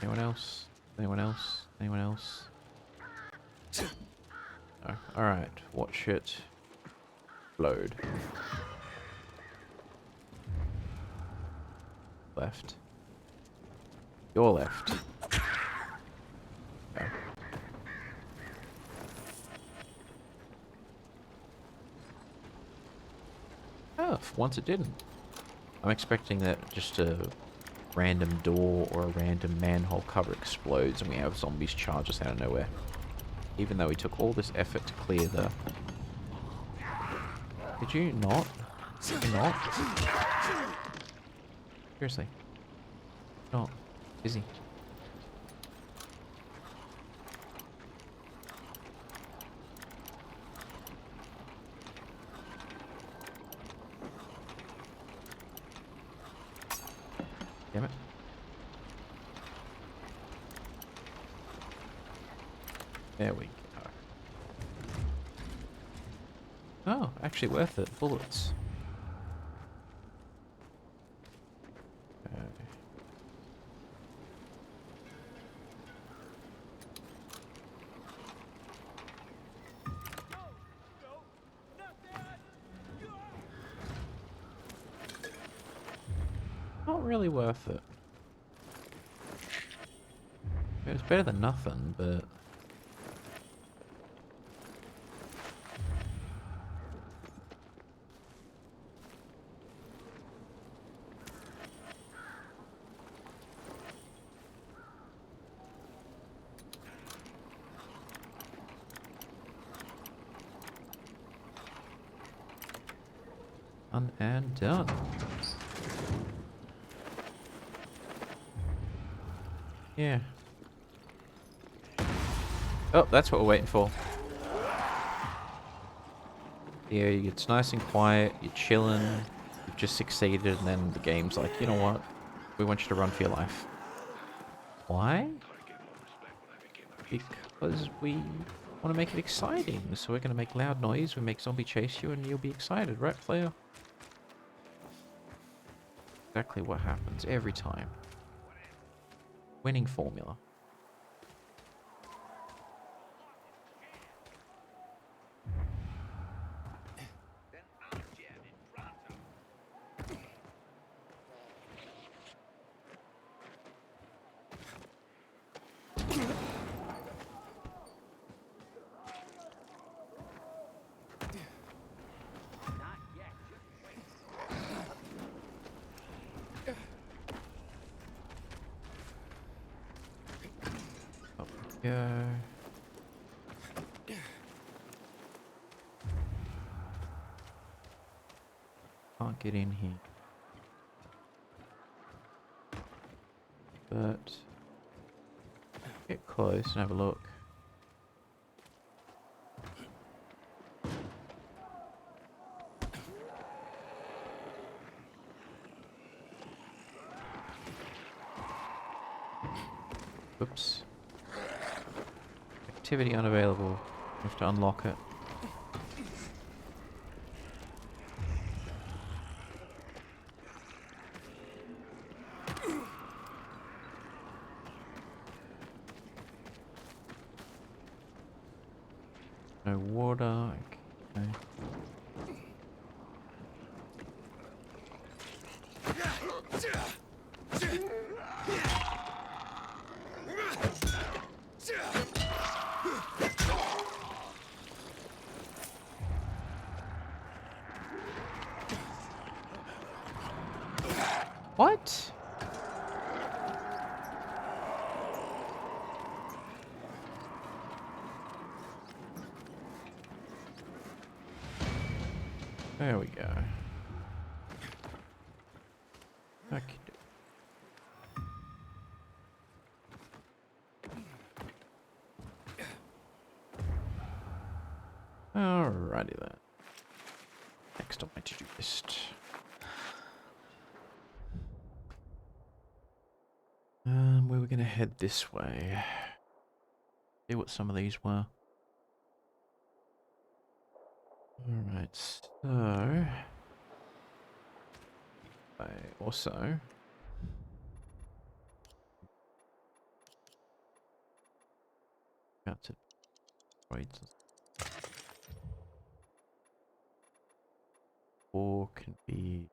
Anyone else? Anyone else? Anyone else? No. Alright, watch it load. Left. Your left. Okay. Oh, for once it didn't. I'm expecting that just a random door or a random manhole cover explodes and we have zombies charge us out of nowhere. Even though we took all this effort to clear the... Did you not? Did you not? Seriously. Not. Busy. Damn it. There we go. Oh, actually worth it. Bullets. Okay. Not really worth it. It's better than nothing, but... And done. Yeah. Oh, that's what we're waiting for. Yeah, it's nice and quiet, you're chilling, you've just succeeded, and then the game's like, you know what? We want you to run for your life. Why? Because we want to make it exciting. So we're going to make loud noise, we make zombie chase you, and you'll be excited, right, player? Exactly what happens every time. Winning formula. Go. Can't get in here. But get close and have a look. Oops. Activity unavailable. You have to unlock it. No water. Okay. What? There we go. Okay. Alrighty then. Next on my to-do list. We were gonna head this way. See what some of these were. Alright, so... I also... Out to right. Or can be.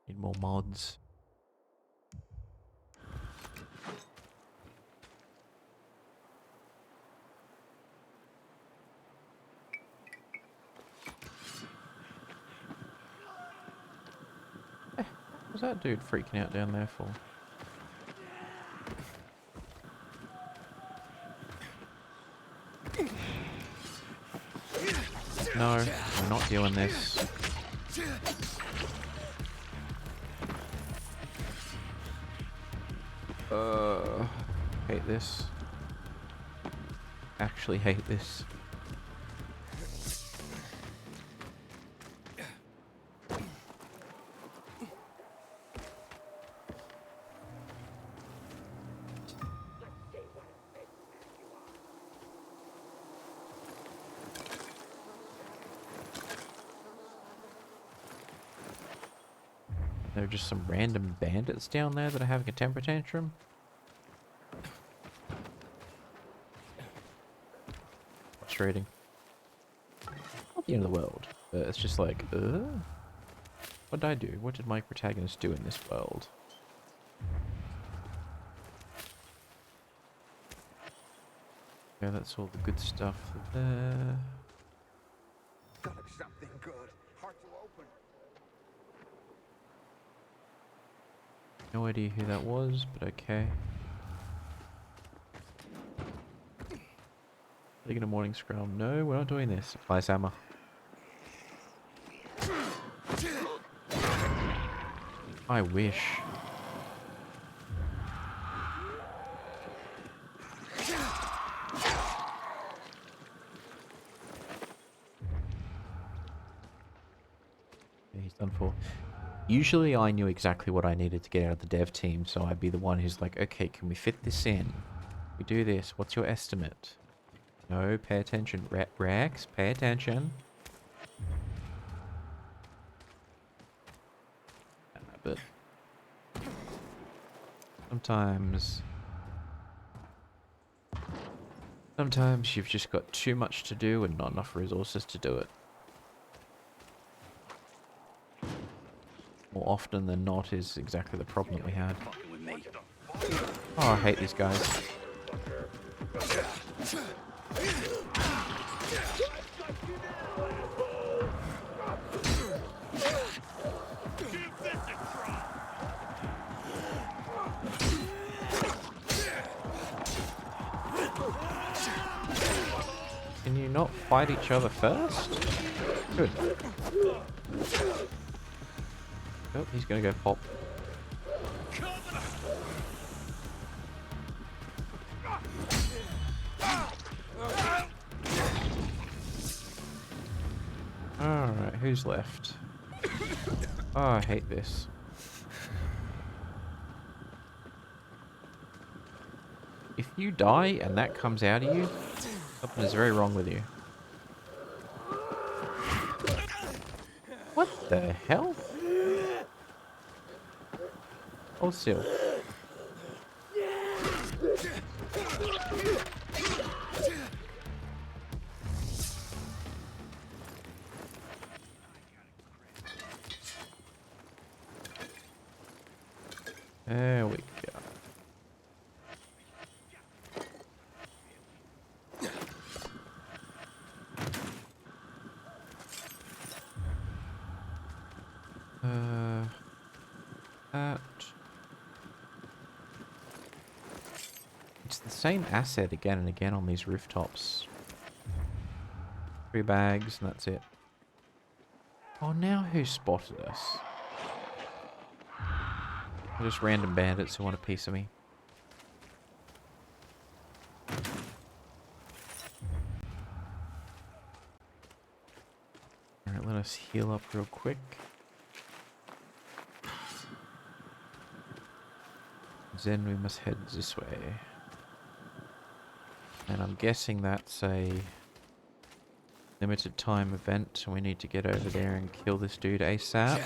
Need more mods. What's that dude freaking out down there for? No, we're not doing this. Hate this. Actually hate this. There are just some random bandits down there that are having a temper tantrum. Frustrating. Not the end of the world, but it's just like, what did I do? What did my protagonist do in this world? Yeah, that's all the good stuff there. Gotta be something good. Hard to open. No idea who that was, but okay. Taking a morning scrum. No, we're not doing this. Applies hammer. I wish. Yeah, he's done for. Usually I knew exactly what I needed to get out of the dev team, so I'd be the one who's like, okay, can we fit this in? We do this. What's your estimate? No, pay attention. Rex, pay attention. But sometimes you've just got too much to do and not enough resources to do it. More often than not is exactly the problem that we had. Oh, I hate these guys. Can you not fight each other first? Good. Oh, he's gonna go pop. Alright, who's left? Oh, I hate this. If you die and that comes out of you, something is very wrong with you. What the hell? Hold still. There we go. That. It's the same asset again and again on these rooftops. 3 bags and that's it. Oh, now who spotted us? Just random bandits who want a piece of me. Alright, let us heal up real quick. Then we must head this way. And I'm guessing that's a limited time event, and we need to get over there and kill this dude ASAP.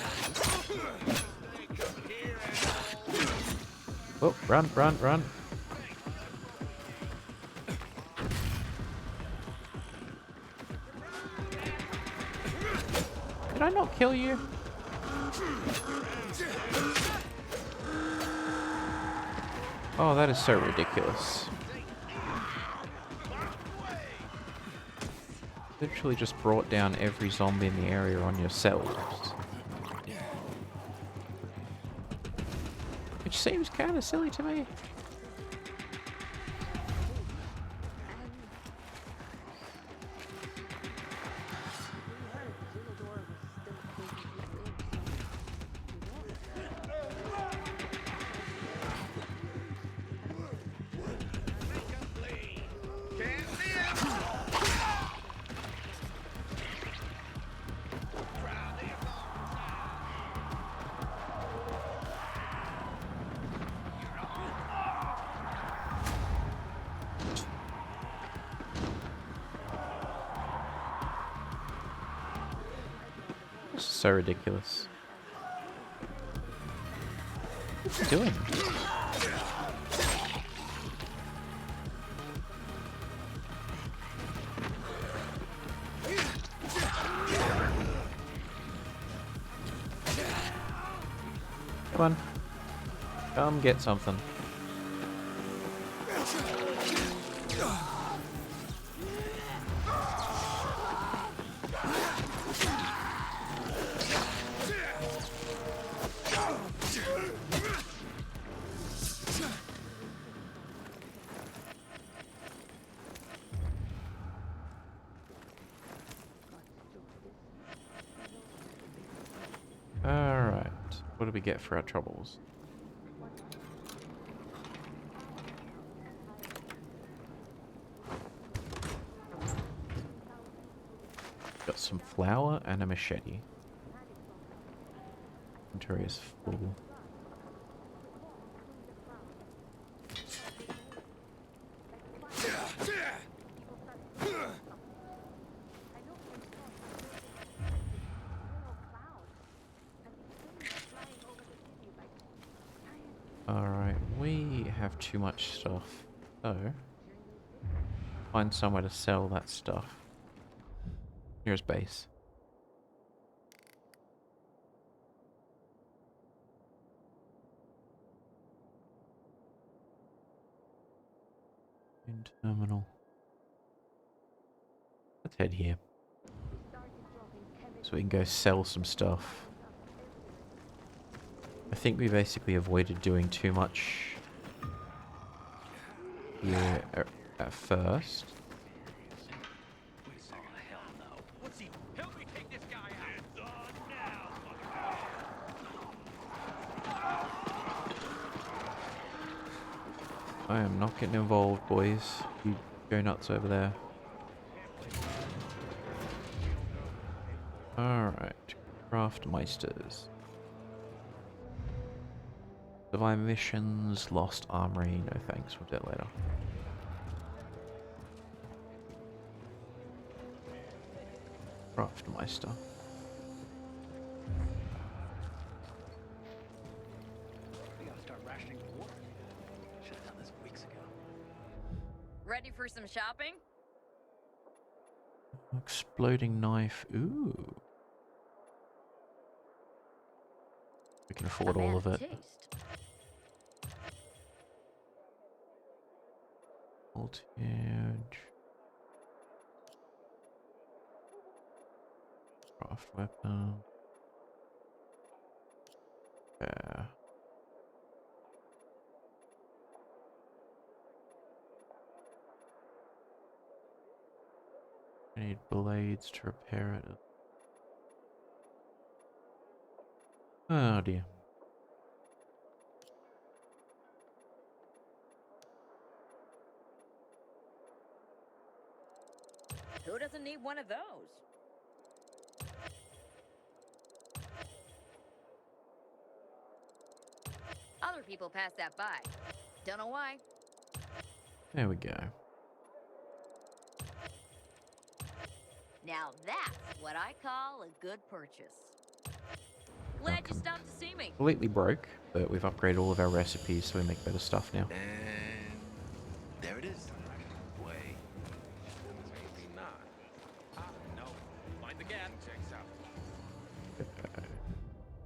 Oh, run, run, run. Did I not kill you? Oh, that is so ridiculous. Literally just brought down every zombie in the area on yourselves. Which seems kind of silly to me. This is so ridiculous. What's he doing? Come on. Come get something. Alright. What do we get for our troubles? Got some flour and a machete. Inventory is full. Alright, we have too much stuff, so find somewhere to sell that stuff. Here's base. In terminal. Let's head here. So we can go sell some stuff. I think we basically avoided doing too much here at first. I am not getting involved, boys. You go nuts over there. Alright. Craft Meisters. Survive missions, lost armory, no thanks, we'll do it later. Craftmeister. We gotta start rationing the water. Should have done this weeks ago. Ready for some shopping? Exploding knife, ooh. We can afford all of it. Taste. Voltage. Craft weapon. Yeah. I need blades to repair it. Oh dear. Who doesn't need one of those? Other people pass that by. Don't know why. There we go. Now that's what I call a good purchase. Glad you stopped to see me. Completely broke, but we've upgraded all of our recipes so we make better stuff now. And there it is. Wait. Maybe not. I don't know. Mind the gap. Checks out.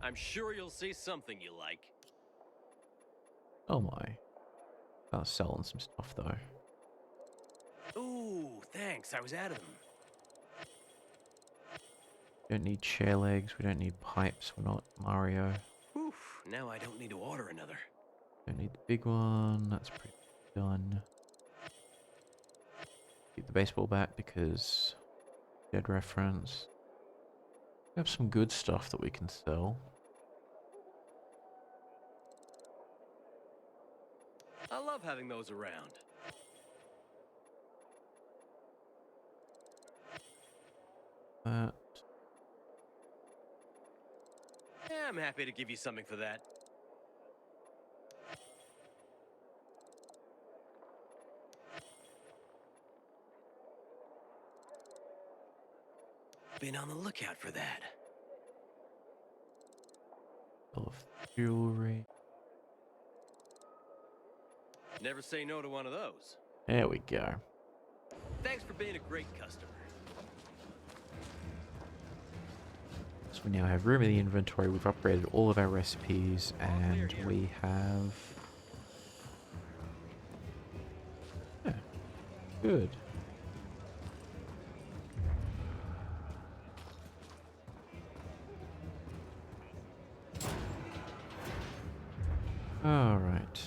I'm sure you'll see something you like. Oh my. Selling some stuff though. Ooh, thanks. I was out of them. Don't need chair legs, we don't need pipes, we're not Mario. Oof, now I don't need to order another. Don't need the big one, that's pretty done. Keep the baseball bat because dead reference. We have some good stuff that we can sell. I love having those around. That. Yeah, I'm happy to give you something for that. Been on the lookout for that. Full of jewelry. Never say no to one of those. There we go. Thanks for being a great customer. So we now have room in the inventory, we've upgraded all of our recipes, and we have... Yeah, good. Alright.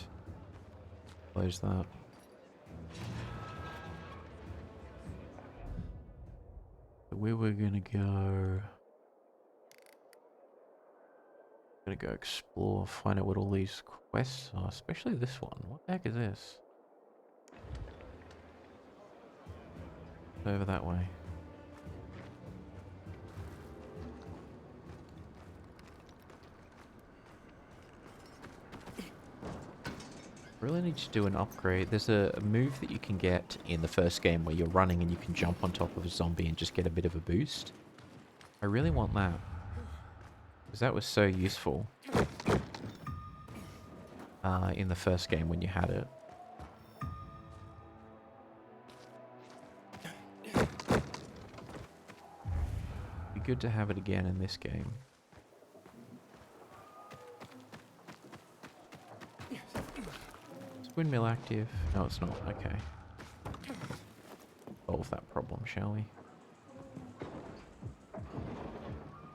Close that. So where we're gonna go... Gonna go explore, find out what all these quests are, especially this one. What the heck is this? Over that way. Really need to do an upgrade. There's a move that you can get in the first game where you're running and you can jump on top of a zombie and just get a bit of a boost. I really want that. Because that was so useful in the first game when you had it. Be good to have it again in this game. Is windmill active? No, it's not. Okay. Solve that problem, shall we?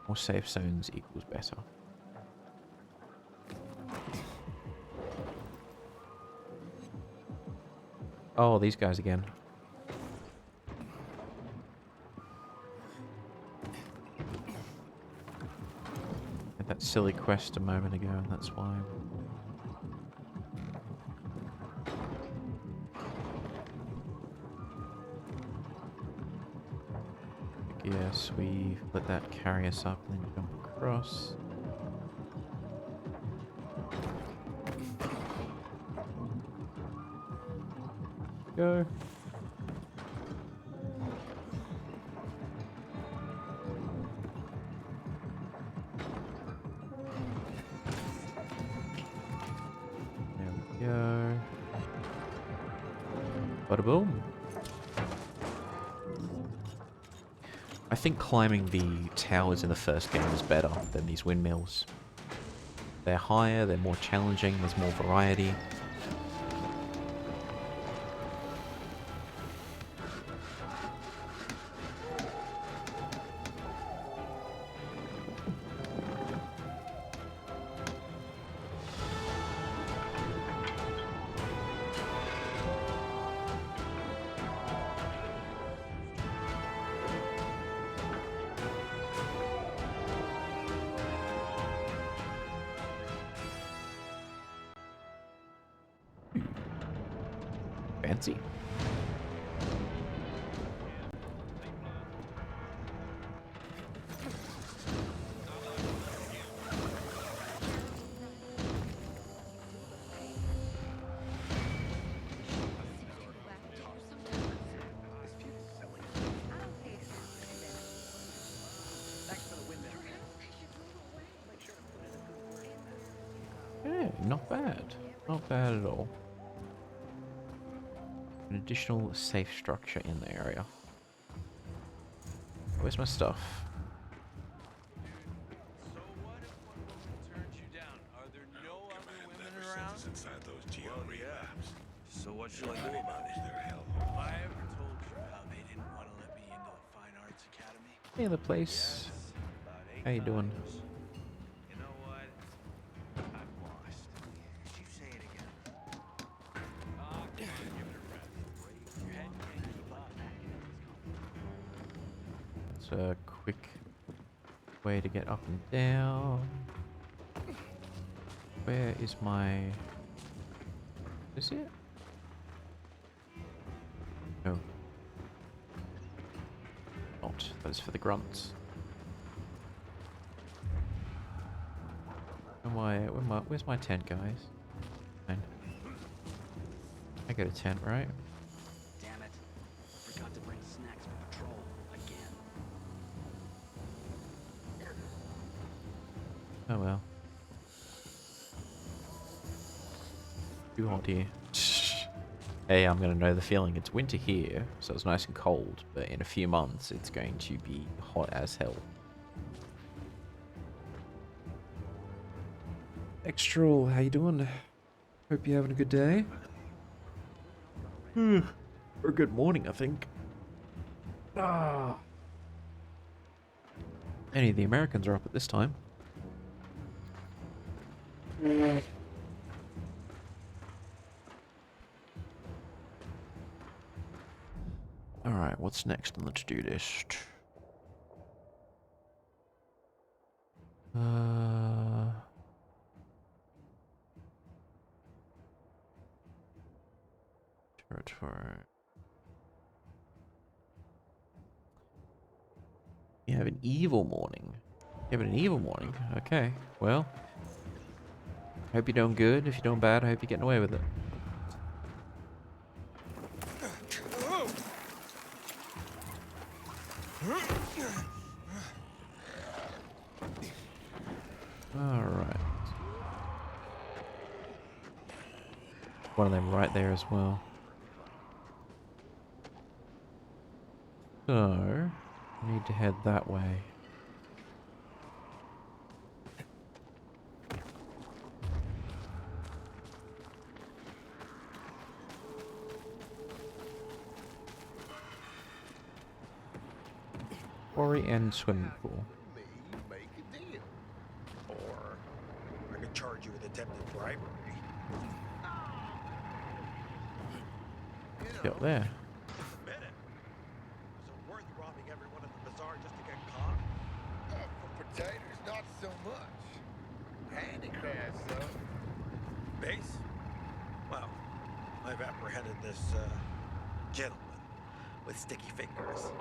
More safe zones equals better. Oh, these guys again. Had that silly quest a moment ago, and that's why. Yes, we let that carry us up and then jump across. Go. There we go. Bada boom. I think climbing the towers in the first game is better than these windmills. They're higher, they're more challenging, there's more variety. Fancy. not bad. Not bad at all. An additional safe structure in the area. Where's my stuff? So what if one woman turns you down? Are there no other women around? Inside those GRE labs. So what should I do about it? They're hell. Have I ever told you how they didn't want to let me into the Fine Arts Academy? Hey, the place. How you doing? You know what? I'm lost. You say it again. Ah, come on, give it a rest. Your head can't keep up. It's a quick way to get up and down. Where is my... Is it? No. Not. That is for the grunts. Where's my tent, guys? Fine. I got a tent, right? Damn it. Forgot to bring snacks for patrol. Again. Oh well. Too hot here. Hey, I'm gonna know the feeling. It's winter here, so it's nice and cold, but in a few months it's going to be hot as hell. Extra, how you doing? Hope you're having a good day. Or a good morning, I think. Any of the Americans are up at this time. Alright, what's next on the to-do list? Territory. You have an evil morning. You have an evil morning? Okay, well. Hope you're doing good. If you're doing bad, I hope you're getting away with it. Alright. One of them right there as well. So, I need to head that way. Quarry and swimming pool. Make a deal. Or I could charge you with attempted bribery. Get there. Admit it. Was it worth robbing everyone in the bazaar just to get caught? For potatoes, not so much. Handicrafts, though. Base? Well, I've apprehended this gentleman with sticky fingers.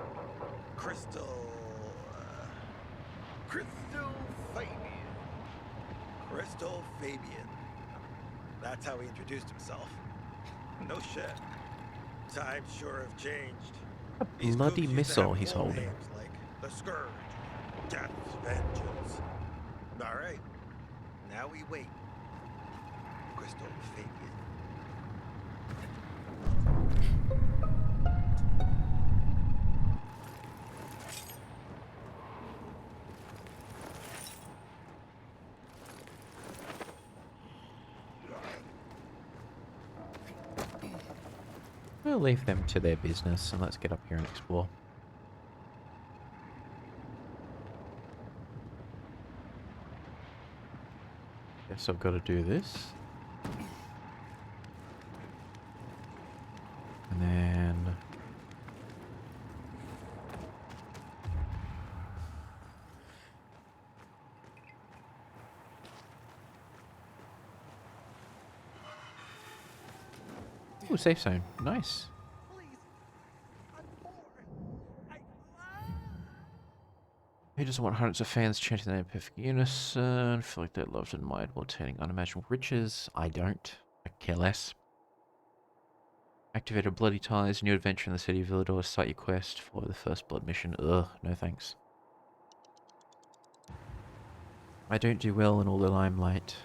Crystal Fabian. Crystal Fabian. That's how he introduced himself. No shit. Times sure have changed. A These bloody gooks used to missile have he's full holding. names like the Scourge, Death's Vengeance. All right. Now we wait. Crystal Fabian. We'll leave them to their business and let's get up here and explore. Guess I've got to do this. And then... Ooh, safe zone. Nice. Who doesn't want hundreds of fans chanting their perfect unison? Feel like they're loved and admired while attaining unimaginable riches? I don't. I care less. Activate a bloody ties. New adventure in the city of Villador. Start your quest. Follow the first blood mission. Ugh, no thanks. I don't do well in all the limelight.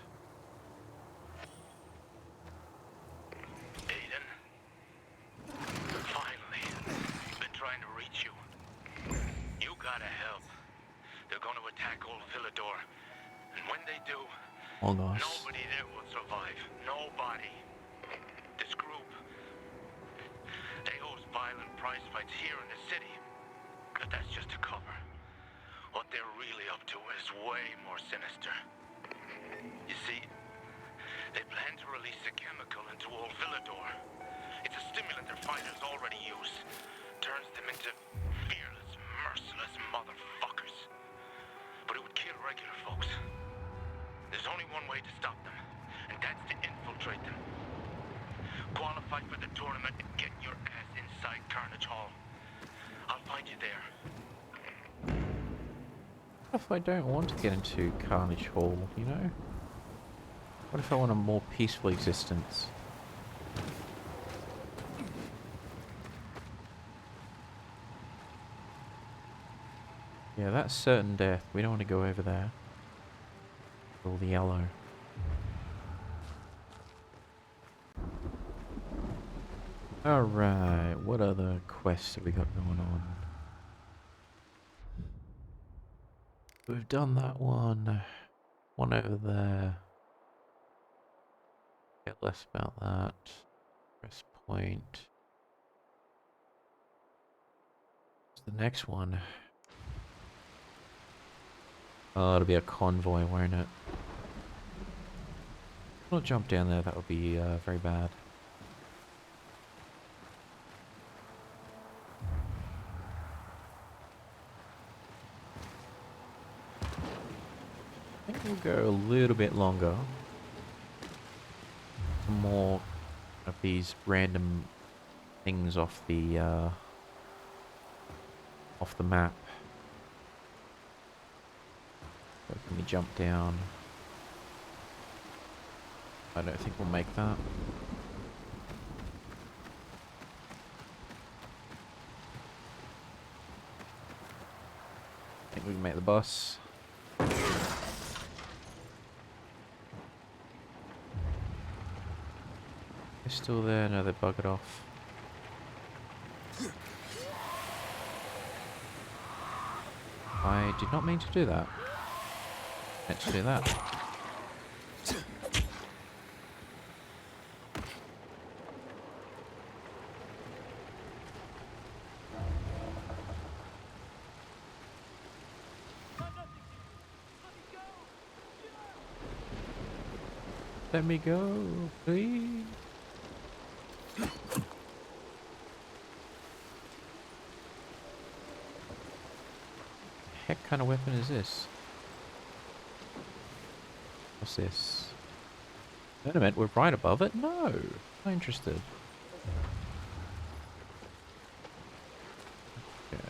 Oh gosh. Nobody there will survive. Nobody. This group, they host violent prize fights here in the city. But that's just a cover. What they're really up to is way more sinister. You see, they plan to release a chemical into Old Villador. It's a stimulant their fighters already use. Turns them into fearless, merciless motherfuckers. But it would kill regular folks. There's only one way to stop them, and that's to infiltrate them. Qualify for the tournament and get your ass inside Carnage Hall. I'll find you there. What if I don't want to get into Carnage Hall, you know? What if I want a more peaceful existence? Yeah, that's certain death. We don't want to go over there. All the yellow. Alright, what other quests have we got going on? We've done that one. One over there. Get less about that. Press point. What's the next one? Oh, it'll be a convoy, won't it? Don't jump down there, that would be very bad. I think we'll go a little bit longer. Some more of these random things off the map. So can we jump down? I don't think we'll make that. I think we can make the bus. They're still there? No, they buggered off. I did not mean to do that. Meant to do that. Let me go, please. Heck kind of weapon is this? What's this? Wait a minute, we're right above it? No, not interested. Okay.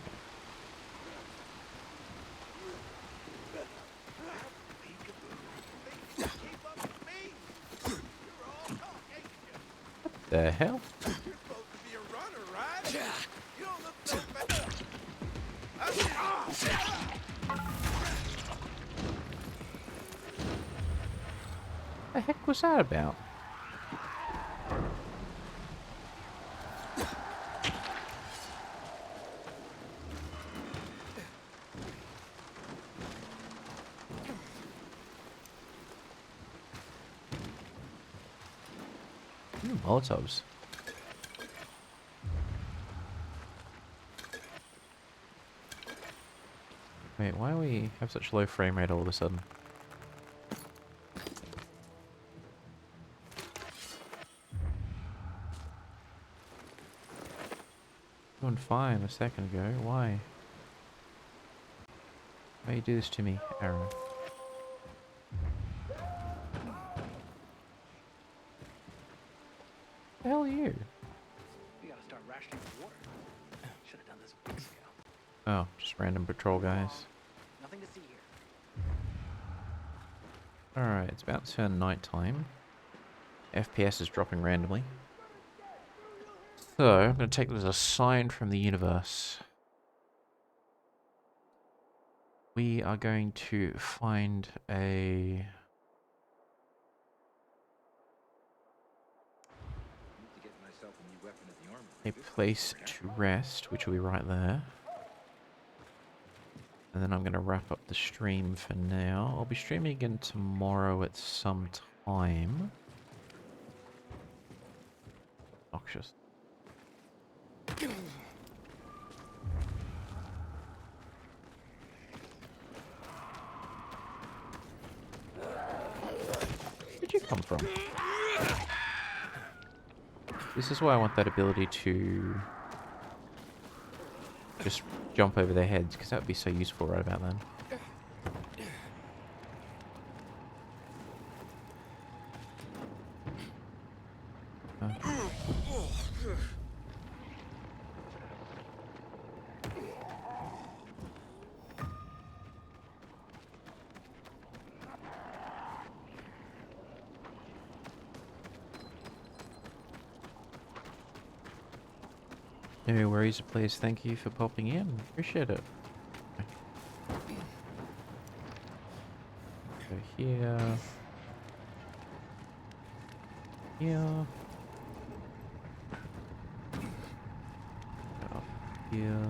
What the hell? You're supposed to be a runner, right? Yeah. You don't look so bad. What the heck was that about? Molotovs. Wait, why do we have such low frame rate all of a sudden? Doing fine a second ago. Why? Why you do this to me, Aaron? The hell are you? We gotta start rationing the water. Should have done this weeks ago. Oh, just random patrol guys. Nothing to see here. Alright, it's about to turn nighttime. FPS is dropping randomly. So, I'm going to take this as a sign from the universe. We are going to find a place to rest, which will be right there. And then I'm going to wrap up the stream for now. I'll be streaming again tomorrow at some time. Noxious. Where'd you come from? This is why I want that ability to just jump over their heads, because that would be so useful right about then. No worries, please. Thank you for popping in. Appreciate it. Go here. Here. Up here.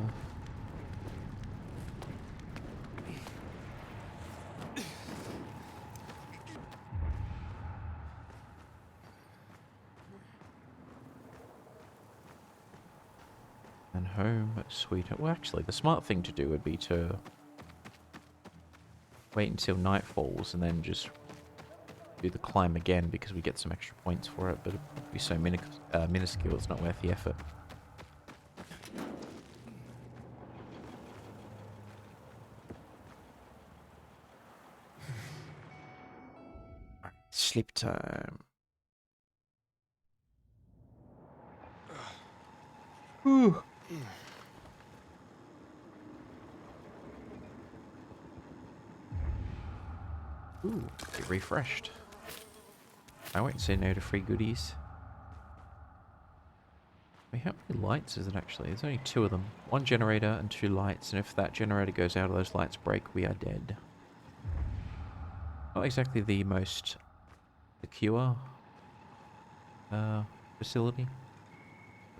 And home, sweetheart. Well, actually, the smart thing to do would be to wait until night falls and then just do the climb again, because we get some extra points for it, but it'd be so minuscule, it's not worth the effort. Alright, sleep time. Whew. Ooh, get refreshed. I won't say no to free goodies. Wait, how many lights is it actually? There's only 2 of them. 1 generator and 2 lights, and if that generator goes out or those lights break, we are dead. Not exactly the most secure facility.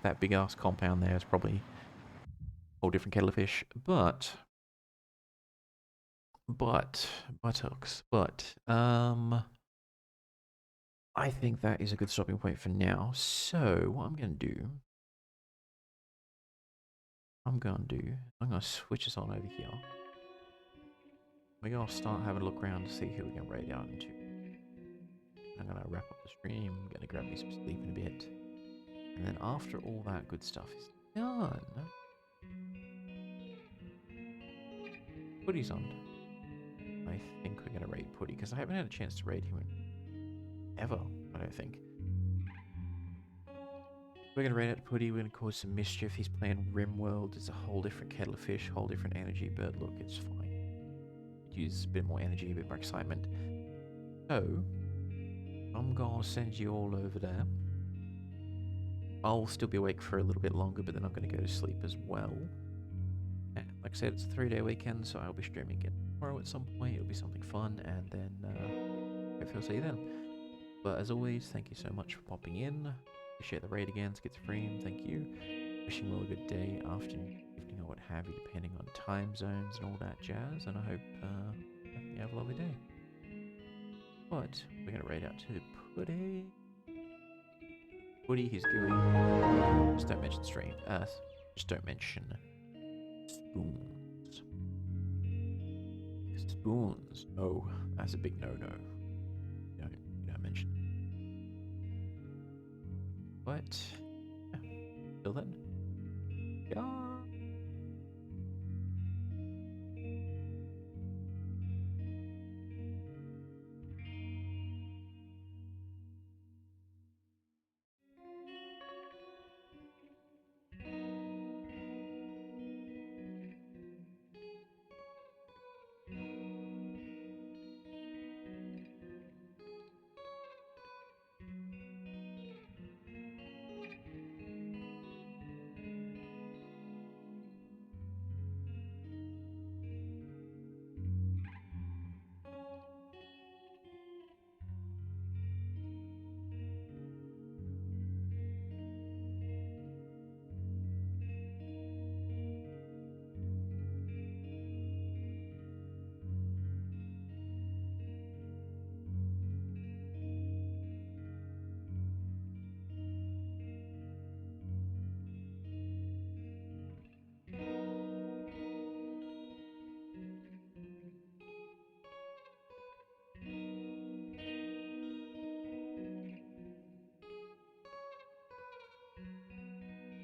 That big ass compound there is probably a whole different kettle of fish, but buttocks, I think that is a good stopping point for now. So what I'm gonna do, I'm gonna switch us on over here. We're gonna start having a look around to see who we can raid out into. I'm gonna wrap up the stream, I'm gonna grab me some sleep in a bit. And then after all that good stuff is done, Putty's on. I think we're gonna raid Putty, because I haven't had a chance to raid him ever, I don't think. We're gonna raid out Putty, we're gonna cause some mischief. He's playing RimWorld, it's a whole different kettle of fish, whole different energy, but look, it's fine. Use a bit more energy, a bit more excitement. So, I'm gonna send you all over there. I'll still be awake for a little bit longer, but then I'm gonna go to sleep as well. And like I said, it's a 3-day weekend, so I'll be streaming again tomorrow at some point. It'll be something fun, and then hopefully I'll see you then. But as always, thank you so much for popping in. Appreciate the raid again, Schizophrene, thank you. Wishing you all a good day, afternoon, evening, or what have you, depending on time zones and all that jazz. And I hope you have a lovely day. But we're gonna raid out to Putty. Putty, he's gooey. Just don't mention stream. Just don't mention spoons. Spoons. No, that's a big no-no. You don't mention. But yeah, till then. Yeah.